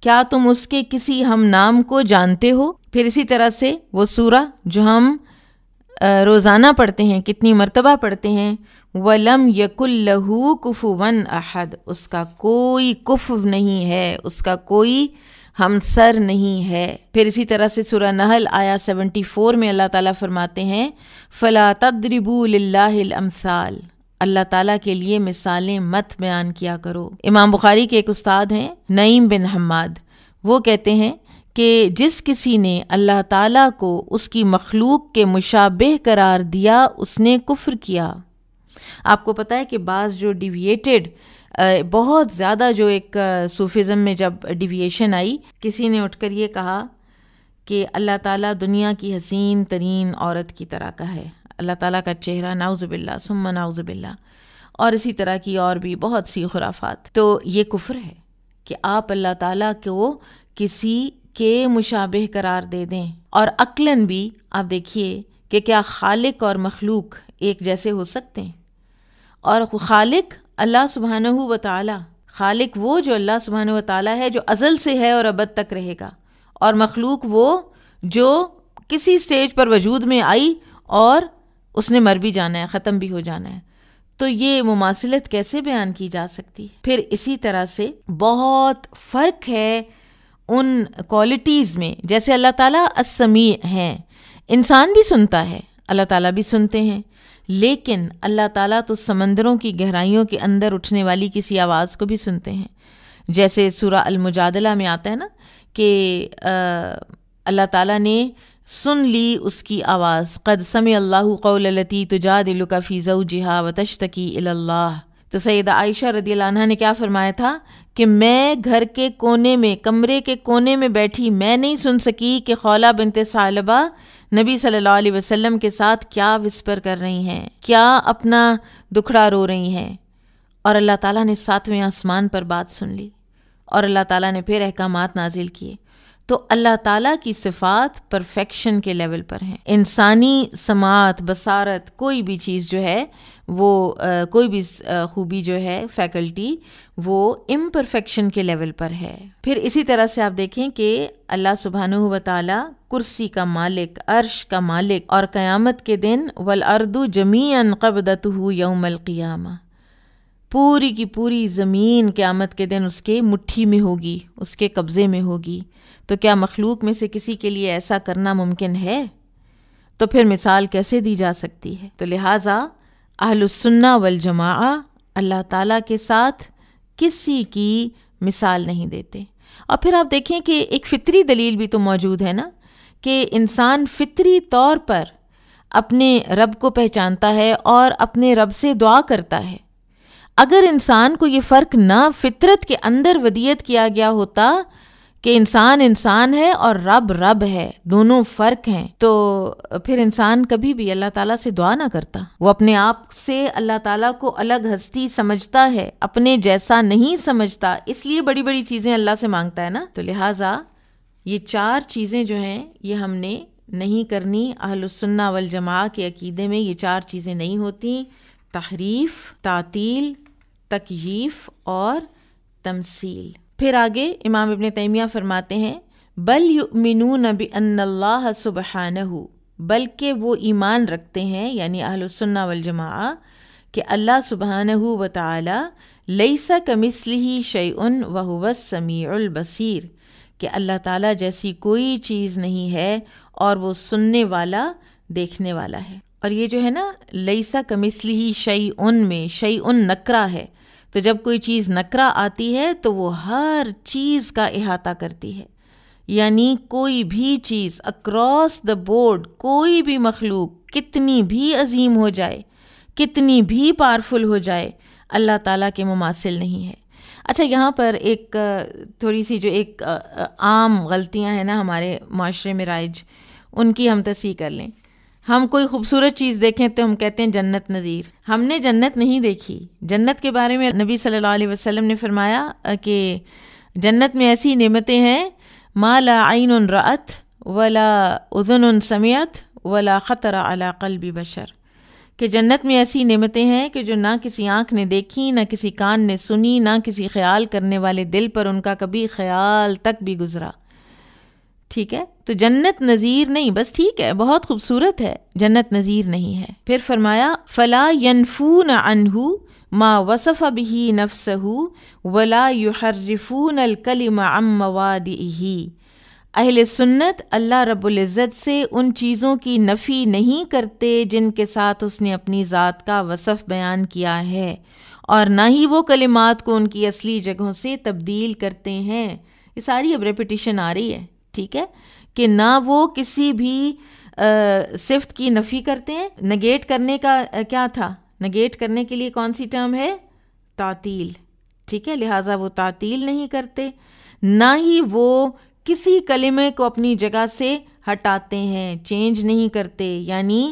کیا تم اس کے کسی ہم نام کو جانتے ہو؟ پھر اسی طرح سے وہ سورہ جو ہم روزانہ پڑھتے ہیں، کتنی مرتبہ پڑھتے ہیں، وَلَمْ يَكُنْ لَهُ كُفُوًا أَحَدٌ، اس کا کوئی کفو نہیں ہے، اس کا کوئی ہمسر نہیں ہے۔ پھر اسی طرح سے سورہ نحل آیا 74 میں اللہ تعالیٰ فرماتے ہیں فَلَا تَضْرِبُوا لِلَّهِ الْأَمْثَالَ، اللہ تعالیٰ کے لیے مثالیں مت بیان کیا کرو۔ امام بخاری کے ایک استاد ہیں نعیم بن حماد، وہ کہتے ہیں کہ جس کسی نے اللہ تعالیٰ کو اس کی مخلوق کے مشابہ قرار دیا اس نے کفر کیا۔ آپ کو پتہ ہے کہ بعض جو ڈیویٹڈ بہت زیادہ جو ایک صوفیزم میں جب ڈیویشن آئی، کسی نے اٹھ کر یہ کہا کہ اللہ تعالیٰ دنیا کی حسین ترین عورت کی طرح کا ہے، اللہ تعالیٰ کا چہرہ نعوذ باللہ ثم نعوذ باللہ، اور اسی طرح کی اور بھی بہت سی خرافات۔ تو یہ کفر ہے کہ آپ اللہ تعالیٰ کو کسی کے مشابہ قرار دے دیں، اور عقلاً بھی آپ دیکھیے کہ کیا خالق اور مخلوق ایک جیسے ہو سکتے ہیں؟ اور خالق اللہ سبحانہ و تعالی، خالق وہ جو اللہ سبحانہ و تعالی ہے، جو ازل سے ہے اور ابد تک رہے گا، اور مخلوق وہ جو کسی سٹیج پر وجود میں آئی اور اس نے مر بھی جانا ہے، ختم بھی ہو جانا ہے۔ تو یہ مماثلت کیسے بیان کی جا سکتی؟ پھر اسی طرح سے بہت فرق ہے ان کوالٹیز میں، جیسے اللہ تعالیٰ السمیع ہیں، انسان بھی سنتا ہے، اللہ تعالیٰ بھی سنتے ہیں، لیکن اللہ تعالیٰ تو سمندروں کی گہرائیوں کے اندر اٹھنے والی کسی آواز کو بھی سنتے ہیں۔ جیسے سورہ المجادلہ میں آتا ہے نا کہ اللہ تعالیٰ نے سن لی اس کی آواز، قد سمع اللہ قول التی تجادلک فی زوجہا وتشتکی الی اللہ۔ تو سیدہ عائشہ رضی اللہ عنہا نے کیا فرمایا تھا کہ میں گھر کے کونے میں، کمرے کے کونے میں بیٹھی، میں نہیں سن سکی کہ خولہ بنت ثعلبہ نبی صلی اللہ علیہ وسلم کے ساتھ کیا وسپر کر رہی ہیں، کیا اپنا دکھڑا رو رہی ہیں، اور اللہ تعالیٰ نے 7ویں آسمان پر بات سن لی، اور اللہ تعالیٰ نے پھر احکامات نازل کیے۔ تو اللہ تعالیٰ کی صفات پرفیکشن کے لیول پر ہیں۔ انسانی سماعت، بصارت، کوئی بھی چیز جو ہے وہ کوئی بھی خوبی جو ہے، فیکلٹی، وہ امپرفیکشن کے لیول پر ہے۔ پھر اسی طرح سے آپ دیکھیں کہ اللہ سبحانہ و تعالیٰ کرسی کا مالک، عرش کا مالک، اور قیامت کے دن وَالْأَرْضُ جَمِيعًا قَبْضَتُهُ يَوْمَ الْقِيَامَةِ، پوری کی پوری زمین قیامت کے دن اس کے مٹھی میں ہوگی، اس کے قبضے میں ہوگی۔ تو کیا مخلوق میں سے کسی کے لیے ایسا کرنا ممکن ہے؟ تو پھر مثال کیسے دی جا سکتی ہے؟ تو لہٰذا اہل السنہ والجماعہ اللہ تعالیٰ کے ساتھ کسی کی مثال نہیں دیتے۔ اور پھر آپ دیکھیں کہ ایک فطری دلیل بھی تو موجود ہے نا، کہ انسان فطری طور پر اپنے رب کو پہچانتا ہے اور اپنے رب سے دعا کرتا ہے۔ اگر انسان کو یہ فرق نہ فطرت کے اندر ودیت کیا گیا ہوتا کہ انسان انسان ہے اور رب رب ہے، دونوں فرق ہیں، تو پھر انسان کبھی بھی اللہ تعالیٰ سے دعا نہ کرتا۔ وہ اپنے آپ سے اللہ تعالیٰ کو الگ ہستی سمجھتا ہے، اپنے جیسا نہیں سمجھتا، اس لیے بڑی بڑی چیزیں اللہ سے مانگتا ہے نا۔ تو لہٰذا یہ 4 چیزیں جو ہیں یہ ہم نے نہیں کرنی۔ اہل السنہ والجماعہ کے عقیدے میں یہ 4 چیزیں نہیں ہوتی: تحریف، تعطیل، تکییف اور تمثیل۔ پھر آگے امام ابن تیمیہ فرماتے ہیں بل یؤمنون بان اللہ سبحانہ، بلکہ وہ ایمان رکھتے ہیں، یعنی اہل السنہ والجماعہ، کہ اللہ سبحانہ و تعالی لیس کمثلہ شیء وہو السمیع البصیر، کہ اللہ تعالیٰ جیسی کوئی چیز نہیں ہے اور وہ سننے والا، دیکھنے والا ہے۔ اور یہ جو ہے نا لیس کمثلہ شیء میں شیء نکرہ ہے، تو جب کوئی چیز نکرہ آتی ہے تو وہ ہر چیز کا احاطہ کرتی ہے، یعنی کوئی بھی چیز اکراس دا بورڈ، کوئی بھی مخلوق کتنی بھی عظیم ہو جائے، کتنی بھی پاورفل ہو جائے، اللہ تعالیٰ کے مماثل نہیں ہے۔ اچھا، یہاں پر ایک تھوڑی سی جو ایک عام غلطیاں ہیں نا ہمارے معاشرے میں رائج، ان کی ہم تصحیح کر لیں۔ ہم کوئی خوبصورت چیز دیکھیں تو ہم کہتے ہیں جنت نظیر۔ ہم نے جنت نہیں دیکھی۔ جنت کے بارے میں نبی صلی اللہ علیہ وسلم نے فرمایا کہ جنت میں ایسی نعمتیں ہیں ما لا عین رأت ولا اذن سمعت ولا خطر علی قلب بشر، کہ جنت میں ایسی نعمتیں ہیں کہ جو نہ کسی آنکھ نے دیکھی، نہ کسی کان نے سنی، نہ کسی خیال کرنے والے دل پر ان کا کبھی خیال تک بھی گزرا۔ ٹھیک ہے، تو جنت نظیر نہیں، بس ٹھیک ہے بہت خوبصورت ہے، جنت نظیر نہیں ہے۔ پھر فرمایا فلا ینفون عنہ ما وصف به نفسه ولا يحرفون الكلم عن مواضعه۔ اہل سنت اللہ رب العزت سے ان چیزوں کی نفی نہیں کرتے جن کے ساتھ اس نے اپنی ذات کا وصف بیان کیا ہے، اور نہ ہی وہ کلمات کو ان کی اصلی جگہوں سے تبدیل کرتے ہیں۔ یہ ساری اب ریپیٹیشن آ رہی ہے، ٹھیک ہے، کہ نہ وہ کسی بھی صفت کی نفی کرتے ہیں۔ نگیٹ کرنے کا کیا تھا؟ نگیٹ کرنے کے لیے کون سی ٹرم ہے؟ تعطیل، ٹھیک ہے، لہٰذا وہ تعطیل نہیں کرتے، نہ ہی وہ کسی کلمے کو اپنی جگہ سے ہٹاتے ہیں، چینج نہیں کرتے، یعنی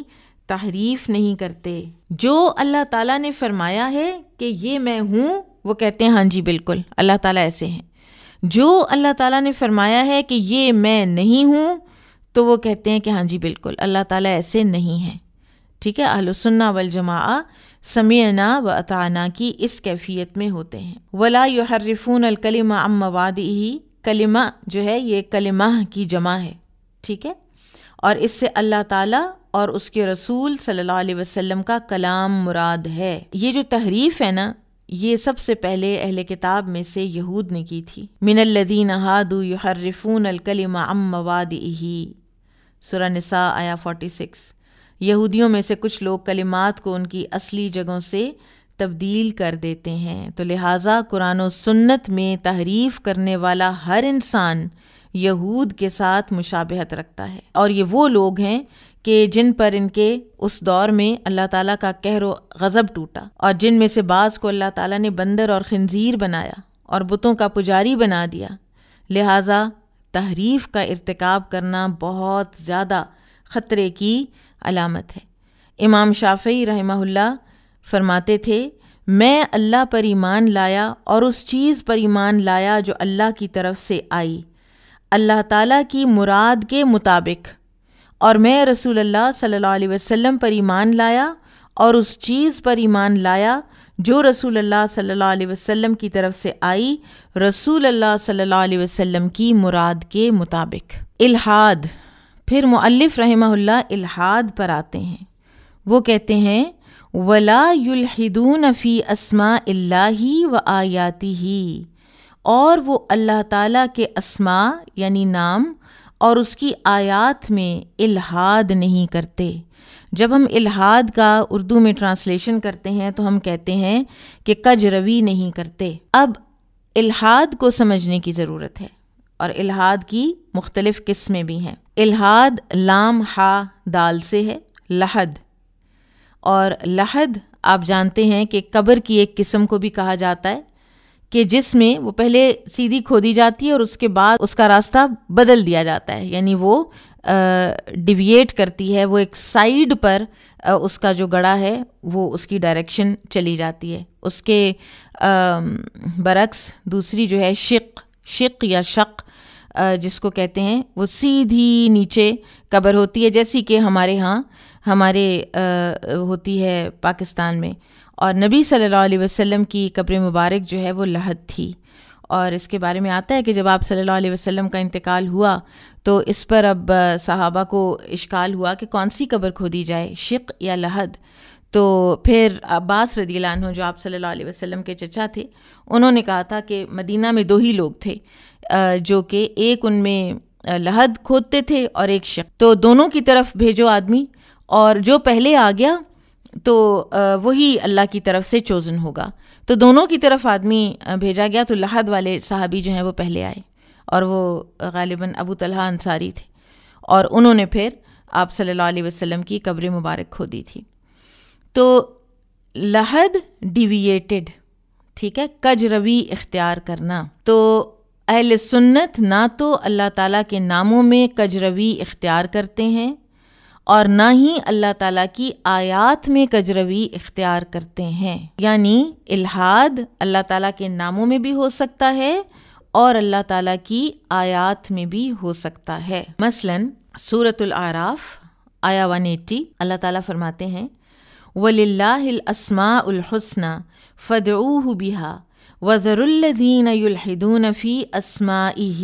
تحریف نہیں کرتے۔ جو اللہ تعالیٰ نے فرمایا ہے کہ یہ میں ہوں، وہ کہتے ہیں ہاں جی بالکل اللہ تعالیٰ ایسے ہیں۔ جو اللہ تعالیٰ نے فرمایا ہے کہ یہ میں نہیں ہوں، تو وہ کہتے ہیں کہ ہاں جی بالکل اللہ تعالیٰ ایسے نہیں ہیں، ٹھیک ہے۔ اہل السنہ والجماعہ سمعنا و اطعنا کی اس کیفیت میں ہوتے ہیں۔ ولا یحرفون الکلم عن مواضعہ، کلمہ جو ہے یہ کلمہ کی جمع ہے، ٹھیک ہے، اور اس سے اللہ تعالیٰ اور اس کے رسول صلی اللہ علیہ وسلم کا کلام مراد ہے۔ یہ جو تحریف ہے نا، یہ سب سے پہلے اہل کتاب میں سے یہود نے کی تھی۔ من الذین ہادوا یحرفون الکلم عن مواضعہ، سورہ نساء آیا 46۔ یہودیوں میں سے کچھ لوگ کلمات کو ان کی اصلی جگہوں سے تبدیل کر دیتے ہیں، تو لہٰذا قرآن و سنت میں تحریف کرنے والا ہر انسان یہود کے ساتھ مشابہت رکھتا ہے، اور یہ وہ لوگ ہیں کہ جن پر ان کے اس دور میں اللہ تعالیٰ کا قہر و غضب ٹوٹا، اور جن میں سے بعض کو اللہ تعالیٰ نے بندر اور خنزیر بنایا اور بتوں کا پجاری بنا دیا۔ لہٰذا تحریف کا ارتکاب کرنا بہت زیادہ خطرے کی علامت ہے۔ امام شافعی رحمہ اللہ فرماتے تھے، میں اللہ پر ایمان لایا اور اس چیز پر ایمان لایا جو اللہ کی طرف سے آئی، اللہ تعالیٰ کی مراد کے مطابق، اور میں رسول اللہ صلی اللہ علیہ وسلم پر ایمان لایا اور اس چیز پر ایمان لایا جو رسول اللہ صلی اللہ علیہ وسلم کی طرف سے آئی، رسول اللہ صلی اللہ علیہ وسلم کی مراد کے مطابق۔ الحاد، پھر مؤلف رحمہ اللہ الحاد پر آتے ہیں۔ وہ کہتے ہیں وَلَا يُلْحِدُونَ فِي أَسْمَاءِ اللَّهِ وَآيَاتِهِ، اور وہ اللہ تعالیٰ کے اسماء یعنی نام اور اس کی آیات میں الحاد نہیں کرتے۔ جب ہم الحاد کا اردو میں ٹرانسلیشن کرتے ہیں تو ہم کہتے ہیں کہ کج روی نہیں کرتے۔ اب الحاد کو سمجھنے کی ضرورت ہے، اور الحاد کی مختلف قسمیں بھی ہیں۔ الحاد لام ہا دال سے ہے، لحد، اور لحد آپ جانتے ہیں کہ قبر کی ایک قسم کو بھی کہا جاتا ہے، کہ جس میں وہ پہلے سیدھی کھودی جاتی ہے اور اس کے بعد اس کا راستہ بدل دیا جاتا ہے، یعنی وہ ڈیویٹ کرتی ہے، وہ ایک سائیڈ پر اس کا جو گڑھا ہے وہ اس کی ڈائریکشن چلی جاتی ہے۔ اس کے برعکس دوسری جو ہے شق یا شق جس کو کہتے ہیں، وہ سیدھی نیچے قبر ہوتی ہے، جیسی کہ ہمارے ہوتی ہے پاکستان میں، اور نبی صلی اللہ علیہ وسلم کی قبر مبارک جو ہے وہ لحد تھی۔ اور اس کے بارے میں آتا ہے کہ جب آپ صلی اللہ علیہ وسلم کا انتقال ہوا تو اس پر اب صحابہ کو اشکال ہوا کہ کون سی قبر کھودی جائے، شق یا لحد۔ تو پھر عباس رضی اللہ عنہ جو آپ صلی اللہ علیہ وسلم کے چچا تھے، انہوں نے کہا تھا کہ مدینہ میں 2 ہی لوگ تھے جو کہ ایک ان میں لحد کھودتے تھے اور ایک شق، تو دونوں کی طرف بھیجو آدمی، اور جو پہلے آ گیا تو وہی اللہ کی طرف سے چوزن ہوگا۔ تو دونوں کی طرف آدمی بھیجا گیا، تو لحد والے صحابی جو ہیں وہ پہلے آئے، اور وہ غالباً ابو طلحہ انصاری تھے، اور انہوں نے پھر آپ صلی اللہ علیہ وسلم کی قبر مبارک کھودی تھی۔ تو لحد ڈیویٹڈ، ٹھیک ہے، کج روی اختیار کرنا۔ تو اہل سنت نہ تو اللہ تعالیٰ کے ناموں میں کج روی اختیار کرتے ہیں، اور نہ ہی اللہ تعالیٰ کی آیات میں کج روی اختیار کرتے ہیں۔ یعنی الحاد اللہ تعالیٰ کے ناموں میں بھی ہو سکتا ہے اور اللہ تعالیٰ کی آیات میں بھی ہو سکتا ہے۔ مثلاً سورۃ الاعراف آیا 180 اللہ تعالیٰ فرماتے ہیں وَلِلَّهِ الْأَسْمَاءُ الْحُسْنَى فَادْعُوهُ بِهَا وَذَرُوا الَّذِينَ يُلْحِدُونَ فِي أَسْمَائِهِ،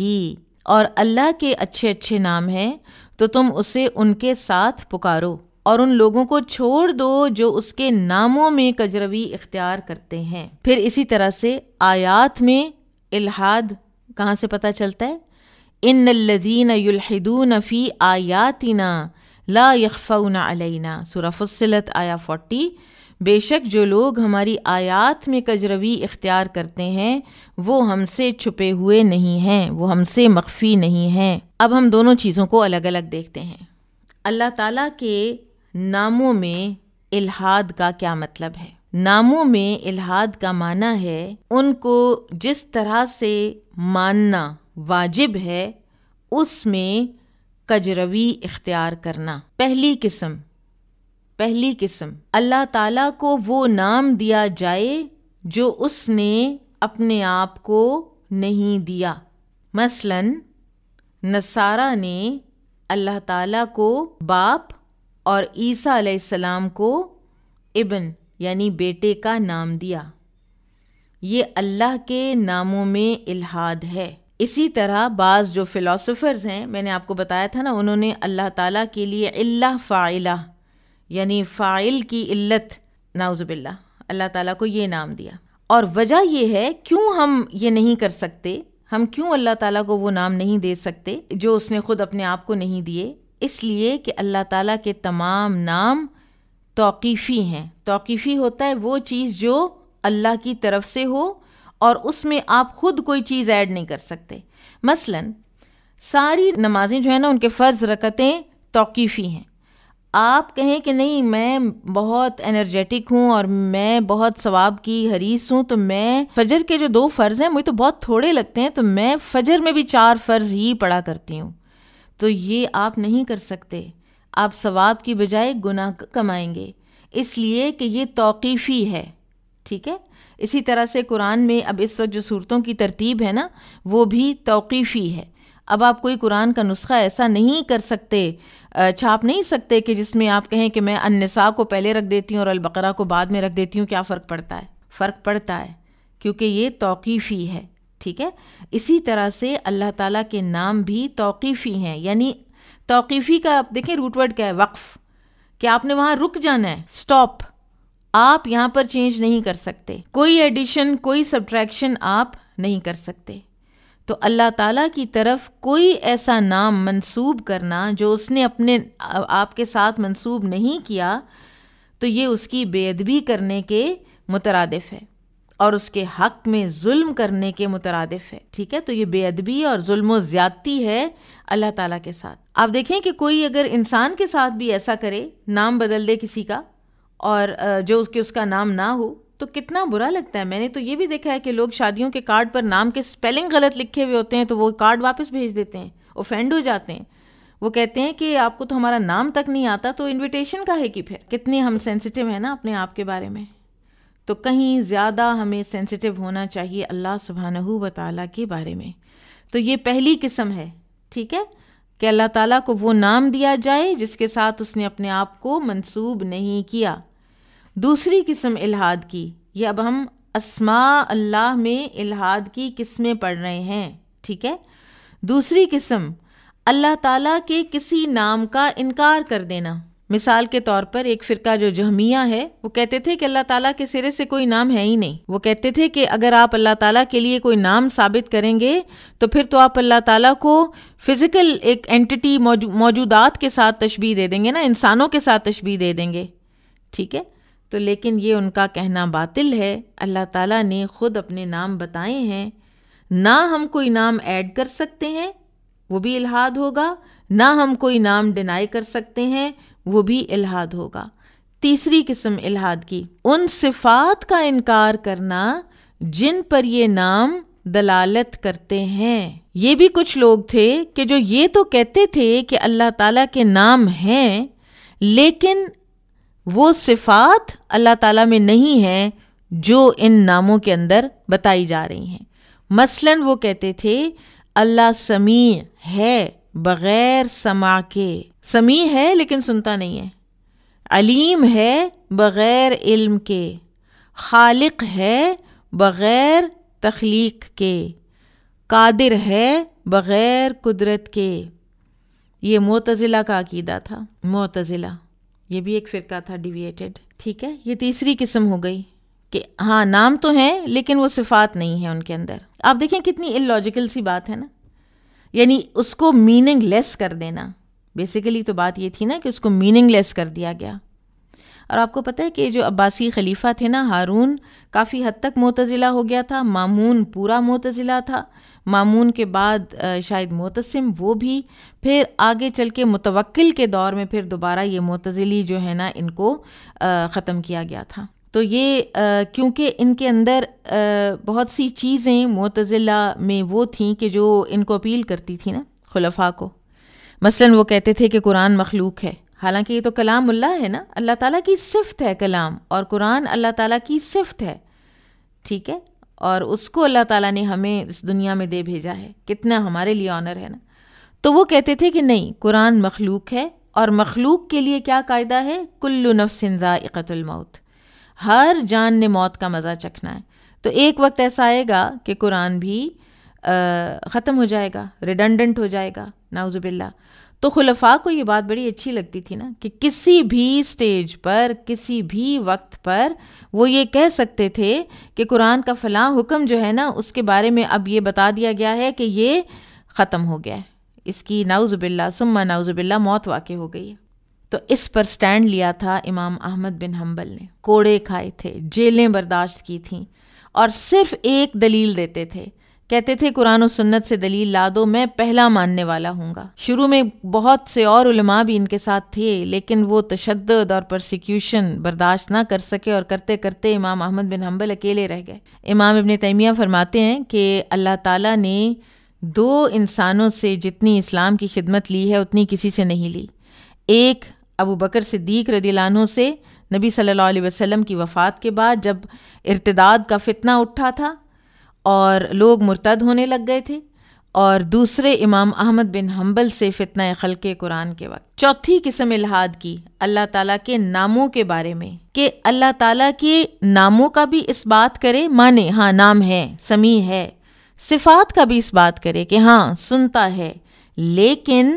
اور اللہ کے اچھے اچھے نام ہیں تو تم اسے ان کے ساتھ پکارو، اور ان لوگوں کو چھوڑ دو جو اس کے ناموں میں کجروی اختیار کرتے ہیں۔ پھر اسی طرح سے آیات میں الحاد کہاں سے پتہ چلتا ہے؟ ان الذین یلحدون فی آیاتنا لا یخفون علینا، سورہ فصلت آیا 40۔ بے شک جو لوگ ہماری آیات میں کجروی اختیار کرتے ہیں وہ ہم سے چھپے ہوئے نہیں ہیں، وہ ہم سے مخفی نہیں ہیں۔ اب ہم دونوں چیزوں کو الگ الگ دیکھتے ہیں۔ اللہ تعالیٰ کے ناموں میں الحاد کا کیا مطلب ہے؟ ناموں میں الحاد کا معنی ہے ان کو جس طرح سے ماننا واجب ہے اس میں کجروی اختیار کرنا۔ پہلی قسم اللہ تعالیٰ کو وہ نام دیا جائے جو اس نے اپنے آپ کو نہیں دیا۔ مثلا نصارہ نے اللہ تعالیٰ کو باپ اور عیسیٰ علیہ السلام کو ابن یعنی بیٹے کا نام دیا۔ یہ اللہ کے ناموں میں الحاد ہے۔ اسی طرح بعض جو فلاسفرز ہیں، میں نے آپ کو بتایا تھا نا، انہوں نے اللہ تعالیٰ کے لیے اللہ فاعلہ یعنی فاعل کی علت، نعوذ باللہ، اللہ تعالیٰ کو یہ نام دیا۔ اور وجہ یہ ہے کیوں ہم یہ نہیں کر سکتے، ہم کیوں اللہ تعالیٰ کو وہ نام نہیں دے سکتے جو اس نے خود اپنے آپ کو نہیں دیے؟ اس لیے کہ اللہ تعالیٰ کے تمام نام توقیفی ہیں۔ توقیفی ہوتا ہے وہ چیز جو اللہ کی طرف سے ہو اور اس میں آپ خود کوئی چیز ایڈ نہیں کر سکتے۔ مثلا ساری نمازیں جو ہیں نا ان کے فرض رکعتیں توقیفی ہیں۔ آپ کہیں کہ نہیں میں بہت انرجیٹک ہوں اور میں بہت ثواب کی حریص ہوں، تو میں فجر کے جو 2 فرض ہیں مجھے تو بہت تھوڑے لگتے ہیں، تو میں فجر میں بھی 4 فرض ہی پڑھا کرتی ہوں، تو یہ آپ نہیں کر سکتے۔ آپ ثواب کی بجائے گناہ کمائیں گے، اس لیے کہ یہ توقیفی ہے، ٹھیک ہے۔ اسی طرح سے قرآن میں اب اس وقت جو سورتوں کی ترتیب ہے نا وہ بھی توقیفی ہے۔ اب آپ کوئی قرآن کا نسخہ ایسا نہیں کر سکتے، چھاپ نہیں سکتے کہ جس میں آپ کہیں کہ میں النساء کو پہلے رکھ دیتی ہوں اور البقرہ کو بعد میں رکھ دیتی ہوں۔ کیا فرق پڑتا ہے؟ فرق پڑتا ہے کیونکہ یہ توقیفی ہے، ٹھیک ہے۔ اسی طرح سے اللہ تعالیٰ کے نام بھی توقیفی ہیں، یعنی توقیفی کا آپ دیکھیں روٹ ورڈ کیا ہے؟ وقف، کہ آپ نے وہاں رک جانا ہے، سٹاپ، آپ یہاں پر چینج نہیں کر سکتے، کوئی ایڈیشن کوئی سبٹریکشن آپ نہیں کر سکتے۔ تو اللہ تعالیٰ کی طرف کوئی ایسا نام منسوب کرنا جو اس نے اپنے آپ کے ساتھ منسوب نہیں کیا، تو یہ اس کی بے ادبی کرنے کے مترادف ہے اور اس کے حق میں ظلم کرنے کے مترادف ہے، ٹھیک ہے۔ تو یہ بے ادبی اور ظلم و زیادتی ہے اللہ تعالیٰ کے ساتھ۔ آپ دیکھیں کہ کوئی اگر انسان کے ساتھ بھی ایسا کرے، نام بدل دے کسی کا اور جو کہ اس کا نام نہ ہو، تو کتنا برا لگتا ہے۔ میں نے تو یہ بھی دیکھا ہے کہ لوگ شادیوں کے کارڈ پر نام کے سپیلنگ غلط لکھے ہوئے ہوتے ہیں تو وہ کارڈ واپس بھیج دیتے ہیں، اوفینڈ ہو جاتے ہیں۔ وہ کہتے ہیں کہ آپ کو تو ہمارا نام تک نہیں آتا، تو انویٹیشن کا ہے کہ پھر کتنے ہم سینسٹیو ہیں نا اپنے آپ کے بارے میں۔ تو کہیں زیادہ ہمیں سینسٹیو ہونا چاہیے اللہ سبحانہ و تعالیٰ کے بارے میں۔ تو یہ پہلی قسم ہے، ٹھیک ہے، کہ اللہ تعالیٰ کو وہ نام دیا جائے جس کے ساتھ اس نے اپنے آپ کو منسوب نہیں کیا۔ دوسری قسم الحاد کی، یہ اب ہم اسماء اللہ میں الحاد کی قسمیں پڑھ رہے ہیں، ٹھیک ہے۔ دوسری قسم اللہ تعالیٰ کے کسی نام کا انکار کر دینا۔ مثال کے طور پر ایک فرقہ جو جہمیہ ہے، وہ کہتے تھے کہ اللہ تعالیٰ کے سرے سے کوئی نام ہے ہی نہیں۔ وہ کہتے تھے کہ اگر آپ اللہ تعالیٰ کے لیے کوئی نام ثابت کریں گے تو پھر تو آپ اللہ تعالیٰ کو فزیکل ایک اینٹی موجودات کے ساتھ تشبیہ دے دیں گے نا، انسانوں کے ساتھ تشبیہ دے دیں گے، ٹھیک ہے۔ تو لیکن یہ ان کا کہنا باطل ہے۔ اللہ تعالیٰ نے خود اپنے نام بتائے ہیں، نہ ہم کوئی نام ایڈ کر سکتے ہیں، وہ بھی الحاد ہوگا، نہ ہم کوئی نام ڈینائی کر سکتے ہیں، وہ بھی الحاد ہوگا۔ تیسری قسم الحاد کی، ان صفات کا انکار کرنا جن پر یہ نام دلالت کرتے ہیں۔ یہ بھی کچھ لوگ تھے کہ جو یہ تو کہتے تھے کہ اللہ تعالیٰ کے نام ہیں، لیکن وہ صفات اللہ تعالیٰ میں نہیں ہیں جو ان ناموں کے اندر بتائی جا رہی ہیں۔ مثلاً وہ کہتے تھے اللہ سمیع ہے بغیر سماع کے، سمیع ہے لیکن سنتا نہیں ہے، علیم ہے بغیر علم کے، خالق ہے بغیر تخلیق کے، قادر ہے بغیر قدرت کے۔ یہ معتزلہ کا عقیدہ تھا، معتزلہ، یہ بھی ایک فرقہ تھا ڈیویٹڈ. ٹھیک ہے، یہ تیسری قسم ہو گئی کہ ہاں نام تو ہیں لیکن وہ صفات نہیں ہیں ان کے اندر. آپ دیکھیں کتنی illogical سی بات ہے نا، یعنی اس کو میننگ لیس کر دینا. بیسیکلی تو بات یہ تھی نا کہ اس کو میننگ لیس کر دیا گیا. اور آپ کو پتہ ہے کہ جو عباسی خلیفہ تھے نا، ہارون کافی حد تک معتزلہ ہو گیا تھا، مامون پورا معتزلہ تھا، مامون کے بعد شاید معتصم وہ بھی، پھر آگے چل کے متوکل کے دور میں پھر دوبارہ یہ معتزلی جو ہے نا ان کو ختم کیا گیا تھا. تو یہ کیونکہ ان کے اندر بہت سی چیزیں معتزلہ میں وہ تھیں کہ جو ان کو اپیل کرتی تھی نا خلفاء کو. مثلاً وہ کہتے تھے کہ قرآن مخلوق ہے، حالانکہ یہ تو کلام اللہ ہے نا، اللہ تعالیٰ کی صفت ہے کلام، اور قرآن اللہ تعالیٰ کی صفت ہے. ٹھیک ہے، اور اس کو اللہ تعالیٰ نے ہمیں اس دنیا میں دے بھیجا ہے، کتنا ہمارے لیے آنر ہے نا. تو وہ کہتے تھے کہ نہیں، قرآن مخلوق ہے، اور مخلوق کے لیے کیا قاعدہ ہے؟ کل نفس ذائقۃ الموت، ہر جان نے موت کا مزہ چکھنا ہے. تو ایک وقت ایسا آئے گا کہ قرآن بھی ختم ہو جائے گا، ریڈنڈنٹ ہو جائے گا، نعوذ باللہ. تو خلفاء کو یہ بات بڑی اچھی لگتی تھی نا کہ کسی بھی سٹیج پر، کسی بھی وقت پر وہ یہ کہہ سکتے تھے کہ قرآن کا فلاں حکم جو ہے نا اس کے بارے میں اب یہ بتا دیا گیا ہے کہ یہ ختم ہو گیا ہے، اس کی نعوذ باللہ ثم نعوذ باللہ موت واقع ہو گئی ہے. تو اس پر سٹینڈ لیا تھا امام احمد بن حنبل نے، کوڑے کھائے تھے، جیلیں برداشت کی تھیں، اور صرف ایک دلیل دیتے تھے، کہتے تھے قرآن و سنت سے دلیل لا دو، میں پہلا ماننے والا ہوں گا. شروع میں بہت سے اور علماء بھی ان کے ساتھ تھے، لیکن وہ تشدد اور پرسیکیوشن برداشت نہ کر سکے، اور کرتے کرتے امام احمد بن حنبل اکیلے رہ گئے. امام ابن تیمیہ فرماتے ہیں کہ اللہ تعالیٰ نے 2 انسانوں سے جتنی اسلام کی خدمت لی ہے اتنی کسی سے نہیں لی. ایک ابو بکر صدیق رضی اللہ عنہ سے نبی صلی اللہ علیہ وسلم کی وفات کے بعد، جب ارتداد کا فتنہ اٹھا تھا اور لوگ مرتد ہونے لگ گئے تھے، اور دوسرے امام احمد بن حنبل سے فتنہ خلق قرآن کے وقت. چوتھی قسم الہاد کی اللہ تعالیٰ کے ناموں کے بارے میں، کہ اللہ تعالیٰ کے ناموں کا بھی اس بات کرے، مانے ہاں نام ہے، سمیع ہے، صفات کا بھی اس بات کرے کہ ہاں سنتا ہے، لیکن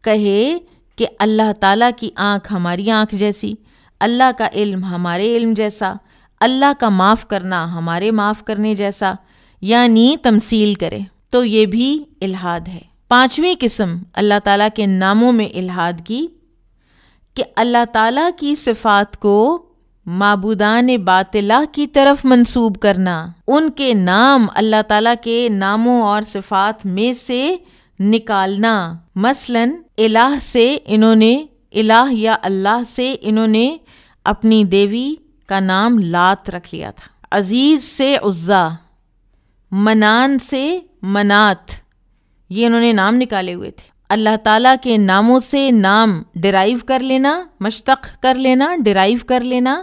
کہے کہ اللہ تعالیٰ کی آنکھ ہماری آنکھ جیسی، اللہ کا علم ہمارے علم جیسا، اللہ کا معاف کرنا ہمارے معاف کرنے جیسا، یعنی تمثیل کرے. تو یہ بھی الہاد ہے. 5ویں قسم اللہ تعالیٰ کے ناموں میں الہاد کی، کہ اللہ تعالیٰ کی صفات کو معبودان باطلہ کی طرف منسوب کرنا، ان کے نام اللہ تعالیٰ کے ناموں اور صفات میں سے نکالنا. مثلاً الہ سے انہوں نے، الہ یا اللہ سے انہوں نے اپنی دیوی کا نام لات رکھ لیا تھا، عزیز سے عزا، منان سے منات، یہ انہوں نے نام نکالے ہوئے تھے. اللہ تعالیٰ کے ناموں سے نام ڈرائیو کر لینا، مشتق کر لینا، ڈرائیو کر لینا،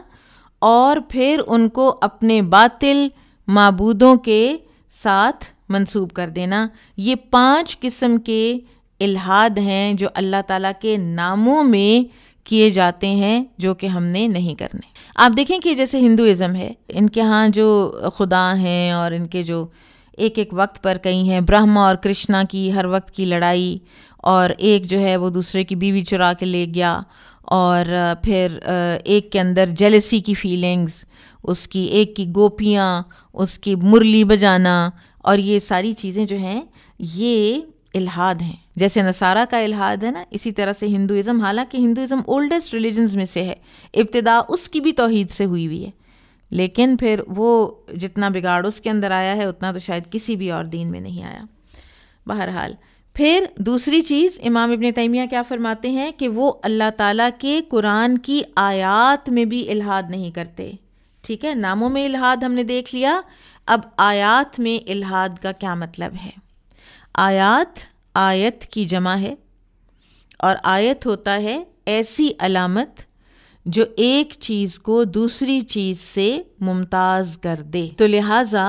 اور پھر ان کو اپنے باطل معبودوں کے ساتھ منسوب کر دینا. یہ 5 قسم کے الہاد ہیں جو اللہ تعالیٰ کے ناموں میں کیے جاتے ہیں، جو کہ ہم نے نہیں کرنے. آپ دیکھیں کہ جیسے ہندوازم ہے، ان کے ہاں جو خدا ہیں اور ان کے جو ایک ایک وقت پر کئی ہیں، برہما اور کرشنا کی ہر وقت کی لڑائی، اور ایک جو ہے وہ دوسرے کی بیوی چرا کے لے گیا، اور پھر ایک کے اندر جیلسی کی فیلنگز، اس کی ایک کی گوپیاں، اس کی مرلی بجانا، اور یہ ساری چیزیں جو ہیں یہ الہاد ہیں. جیسے نصارہ کا الہاد ہے نا، اسی طرح سے ہندوازم، حالانکہ ہندوازم اولڈسٹ ریلیجنز میں سے ہے، ابتدا اس کی بھی توحید سے ہوئی ہوئی ہے، لیکن پھر وہ جتنا بگاڑ اس کے اندر آیا ہے اتنا تو شاید کسی بھی اور دین میں نہیں آیا. بہرحال پھر دوسری چیز امام ابن تیمیہ کیا فرماتے ہیں کہ وہ اللہ تعالیٰ کے قرآن کی آیات میں بھی الہاد نہیں کرتے. ٹھیک ہے، ناموں میں الہاد ہم نے دیکھ لیا، اب آیات میں الہاد کا کیا مطلب ہے. آیت کی جمع ہے، اور آیت ہوتا ہے ایسی علامت جو ایک چیز کو دوسری چیز سے ممتاز کر دے. تو لہٰذا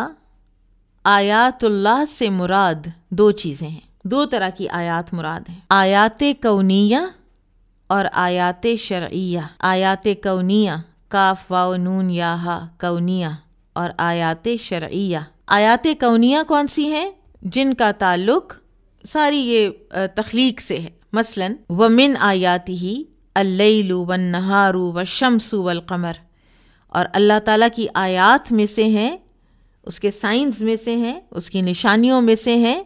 آیات اللہ سے مراد 2 چیزیں ہیں، 2 طرح کی آیات مراد ہیں، آیات کونیہ اور آیات شرعیہ. آیات کونیہ کاف واو نون یا ہا کونیہ، اور آیات شرعیہ. آیات کونیہ کون سی ہیں؟ جن کا تعلق ساری یہ تخلیق سے ہے. مثلاً وَمِنْ آیاتِهِ، اللیل والنہار والشمس والقمر، اور اللہ تعالیٰ کی آیات میں سے ہیں، اس کے سائنز میں سے ہیں، اس کی نشانیوں میں سے ہیں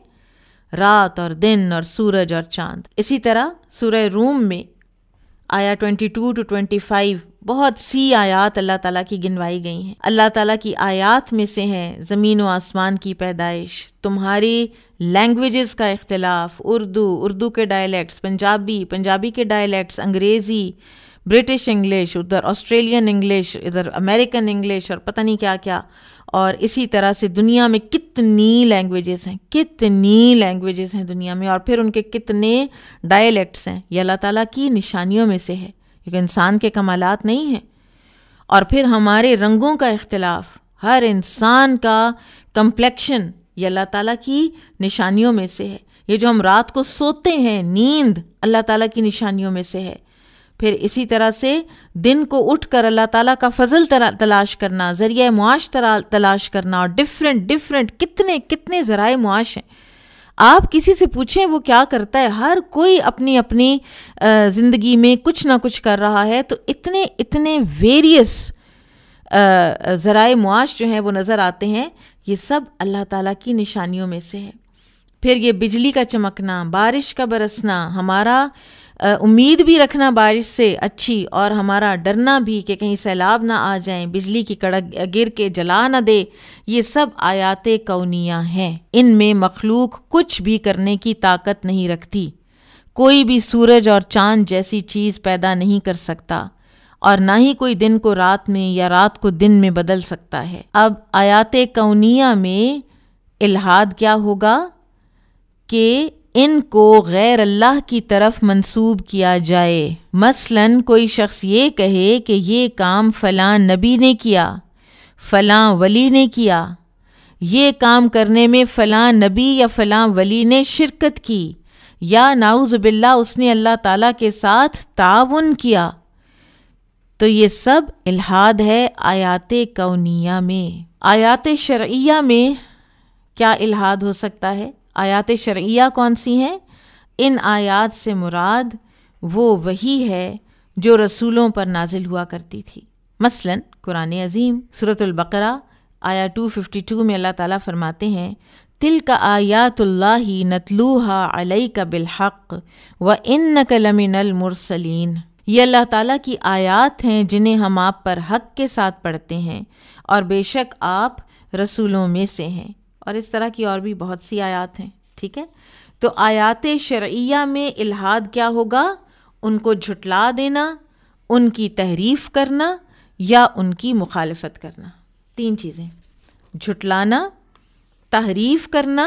رات اور دن اور سورج اور چاند۔ اسی طرح سورہ روم میں آیا 22 to 25 بہت سی آیات اللہ تعالیٰ کی گنوائی گئی ہیں۔ اللہ تعالیٰ کی آیات میں سے ہیں زمین و آسمان کی پیدائش، تمہاری لینگویجز کا اختلاف، اردو کے ڈائلیکٹس، پنجابی کے ڈائلیکٹس، انگریزی، برٹش انگلش، ادھر آسٹریلین انگلش، ادھر امریکن انگلش، اور پتہ نہیں کیا کیا، اور اسی طرح سے دنیا میں کتنی لینگویجز ہیں دنیا میں، اور پھر ان کے کتنے ڈائلیکٹس ہیں۔ یہ اللہ تعالیٰ کی نشانیوں میں سے ہے، کیونکہ انسان کے کمالات نہیں ہیں۔ اور پھر ہمارے رنگوں کا اختلاف، ہر انسان کا کمپلیکشن، یہ اللہ تعالیٰ کی نشانیوں میں سے ہے۔ یہ جو ہم رات کو سوتے ہیں، نیند اللہ تعالیٰ کی نشانیوں میں سے ہے۔ پھر اسی طرح سے دن کو اٹھ کر اللہ تعالیٰ کا فضل تلاش کرنا، ذریعہ معاش تلاش کرنا، اور ڈفرینٹ کتنے ذرائع معاش ہیں۔ آپ کسی سے پوچھیں وہ کیا کرتا ہے، ہر کوئی اپنی زندگی میں کچھ نہ کچھ کر رہا ہے، تو اتنے ویریس ذرائع معاش جو ہیں وہ نظر آتے ہیں۔ یہ سب اللہ تعالیٰ کی نشانیوں میں سے ہے۔ پھر یہ بجلی کا چمکنا، بارش کا برسنا، ہمارا امید بھی رکھنا بارش سے اچھی، اور ہمارا ڈرنا بھی کہ کہیں سیلاب نہ آ جائیں، بجلی کی کڑک گر کے جلا نہ دے، یہ سب آیات کونیہ ہیں۔ ان میں مخلوق کچھ بھی کرنے کی طاقت نہیں رکھتی، کوئی بھی سورج اور چاند جیسی چیز پیدا نہیں کر سکتا، اور نہ ہی کوئی دن کو رات میں یا رات کو دن میں بدل سکتا ہے۔ اب آیات کونیہ میں الحاد کیا ہوگا کہ ان کو غیر اللہ کی طرف منسوب کیا جائے۔ مثلاً کوئی شخص یہ کہے کہ یہ کام فلاں نبی نے کیا، فلاں ولی نے کیا، یہ کام کرنے میں فلاں نبی یا فلاں ولی نے شرکت کی، یا نعوذ باللہ اس نے اللہ تعالیٰ کے ساتھ تعاون کیا، تو یہ سب الحاد ہے آیات کونیہ میں۔ آیات شرعیہ میں کیا الحاد ہو سکتا ہے؟ آیات شرعیہ کون سی ہیں؟ ان آیات سے مراد وہ وحی ہے جو رسولوں پر نازل ہوا کرتی تھی۔ مثلاً قرآن عظیم سورۃ البقرہ آیا 252 میں اللہ تعالیٰ فرماتے ہیں تِلْکَ آیاتُ اللہِ نَتْلُوهَا عَلَيْکَ بِالْحَقِّ وَإِنَّکَ لَمِنَ الْمُرْسَلِینَ۔ یہ اللہ تعالیٰ کی آیات ہیں جنہیں ہم آپ پر حق کے ساتھ پڑھتے ہیں، اور بے شک آپ رسولوں میں سے ہیں۔ اور اس طرح کی اور بھی بہت سی آیات ہیں، ٹھیک ہے۔ تو آیات شرعیہ میں الحاد کیا ہوگا؟ ان کو جھٹلا دینا، ان کی تحریف کرنا، یا ان کی مخالفت کرنا۔ تین چیزیں: جھٹلانا، تحریف کرنا،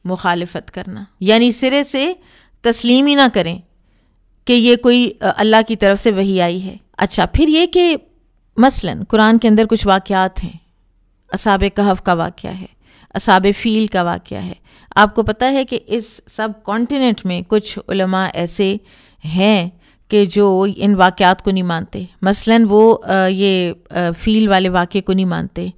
مخالفت کرنا، یعنی سرے سے تسلیم ہی نہ کریں کہ یہ کوئی اللہ کی طرف سے وحی آئی ہے۔ اچھا، پھر یہ کہ مثلاً قرآن کے اندر کچھ واقعات ہیں، اصحاب کہف کا واقعہ ہے، اصحاب فیل کا واقعہ ہے۔ آپ کو پتہ ہے کہ اس سب کانٹیننٹ میں کچھ علماء ایسے ہیں کہ جو ان واقعات کو نہیں مانتے۔ مثلاً وہ یہ فیل والے واقعے کو نہیں مانتے،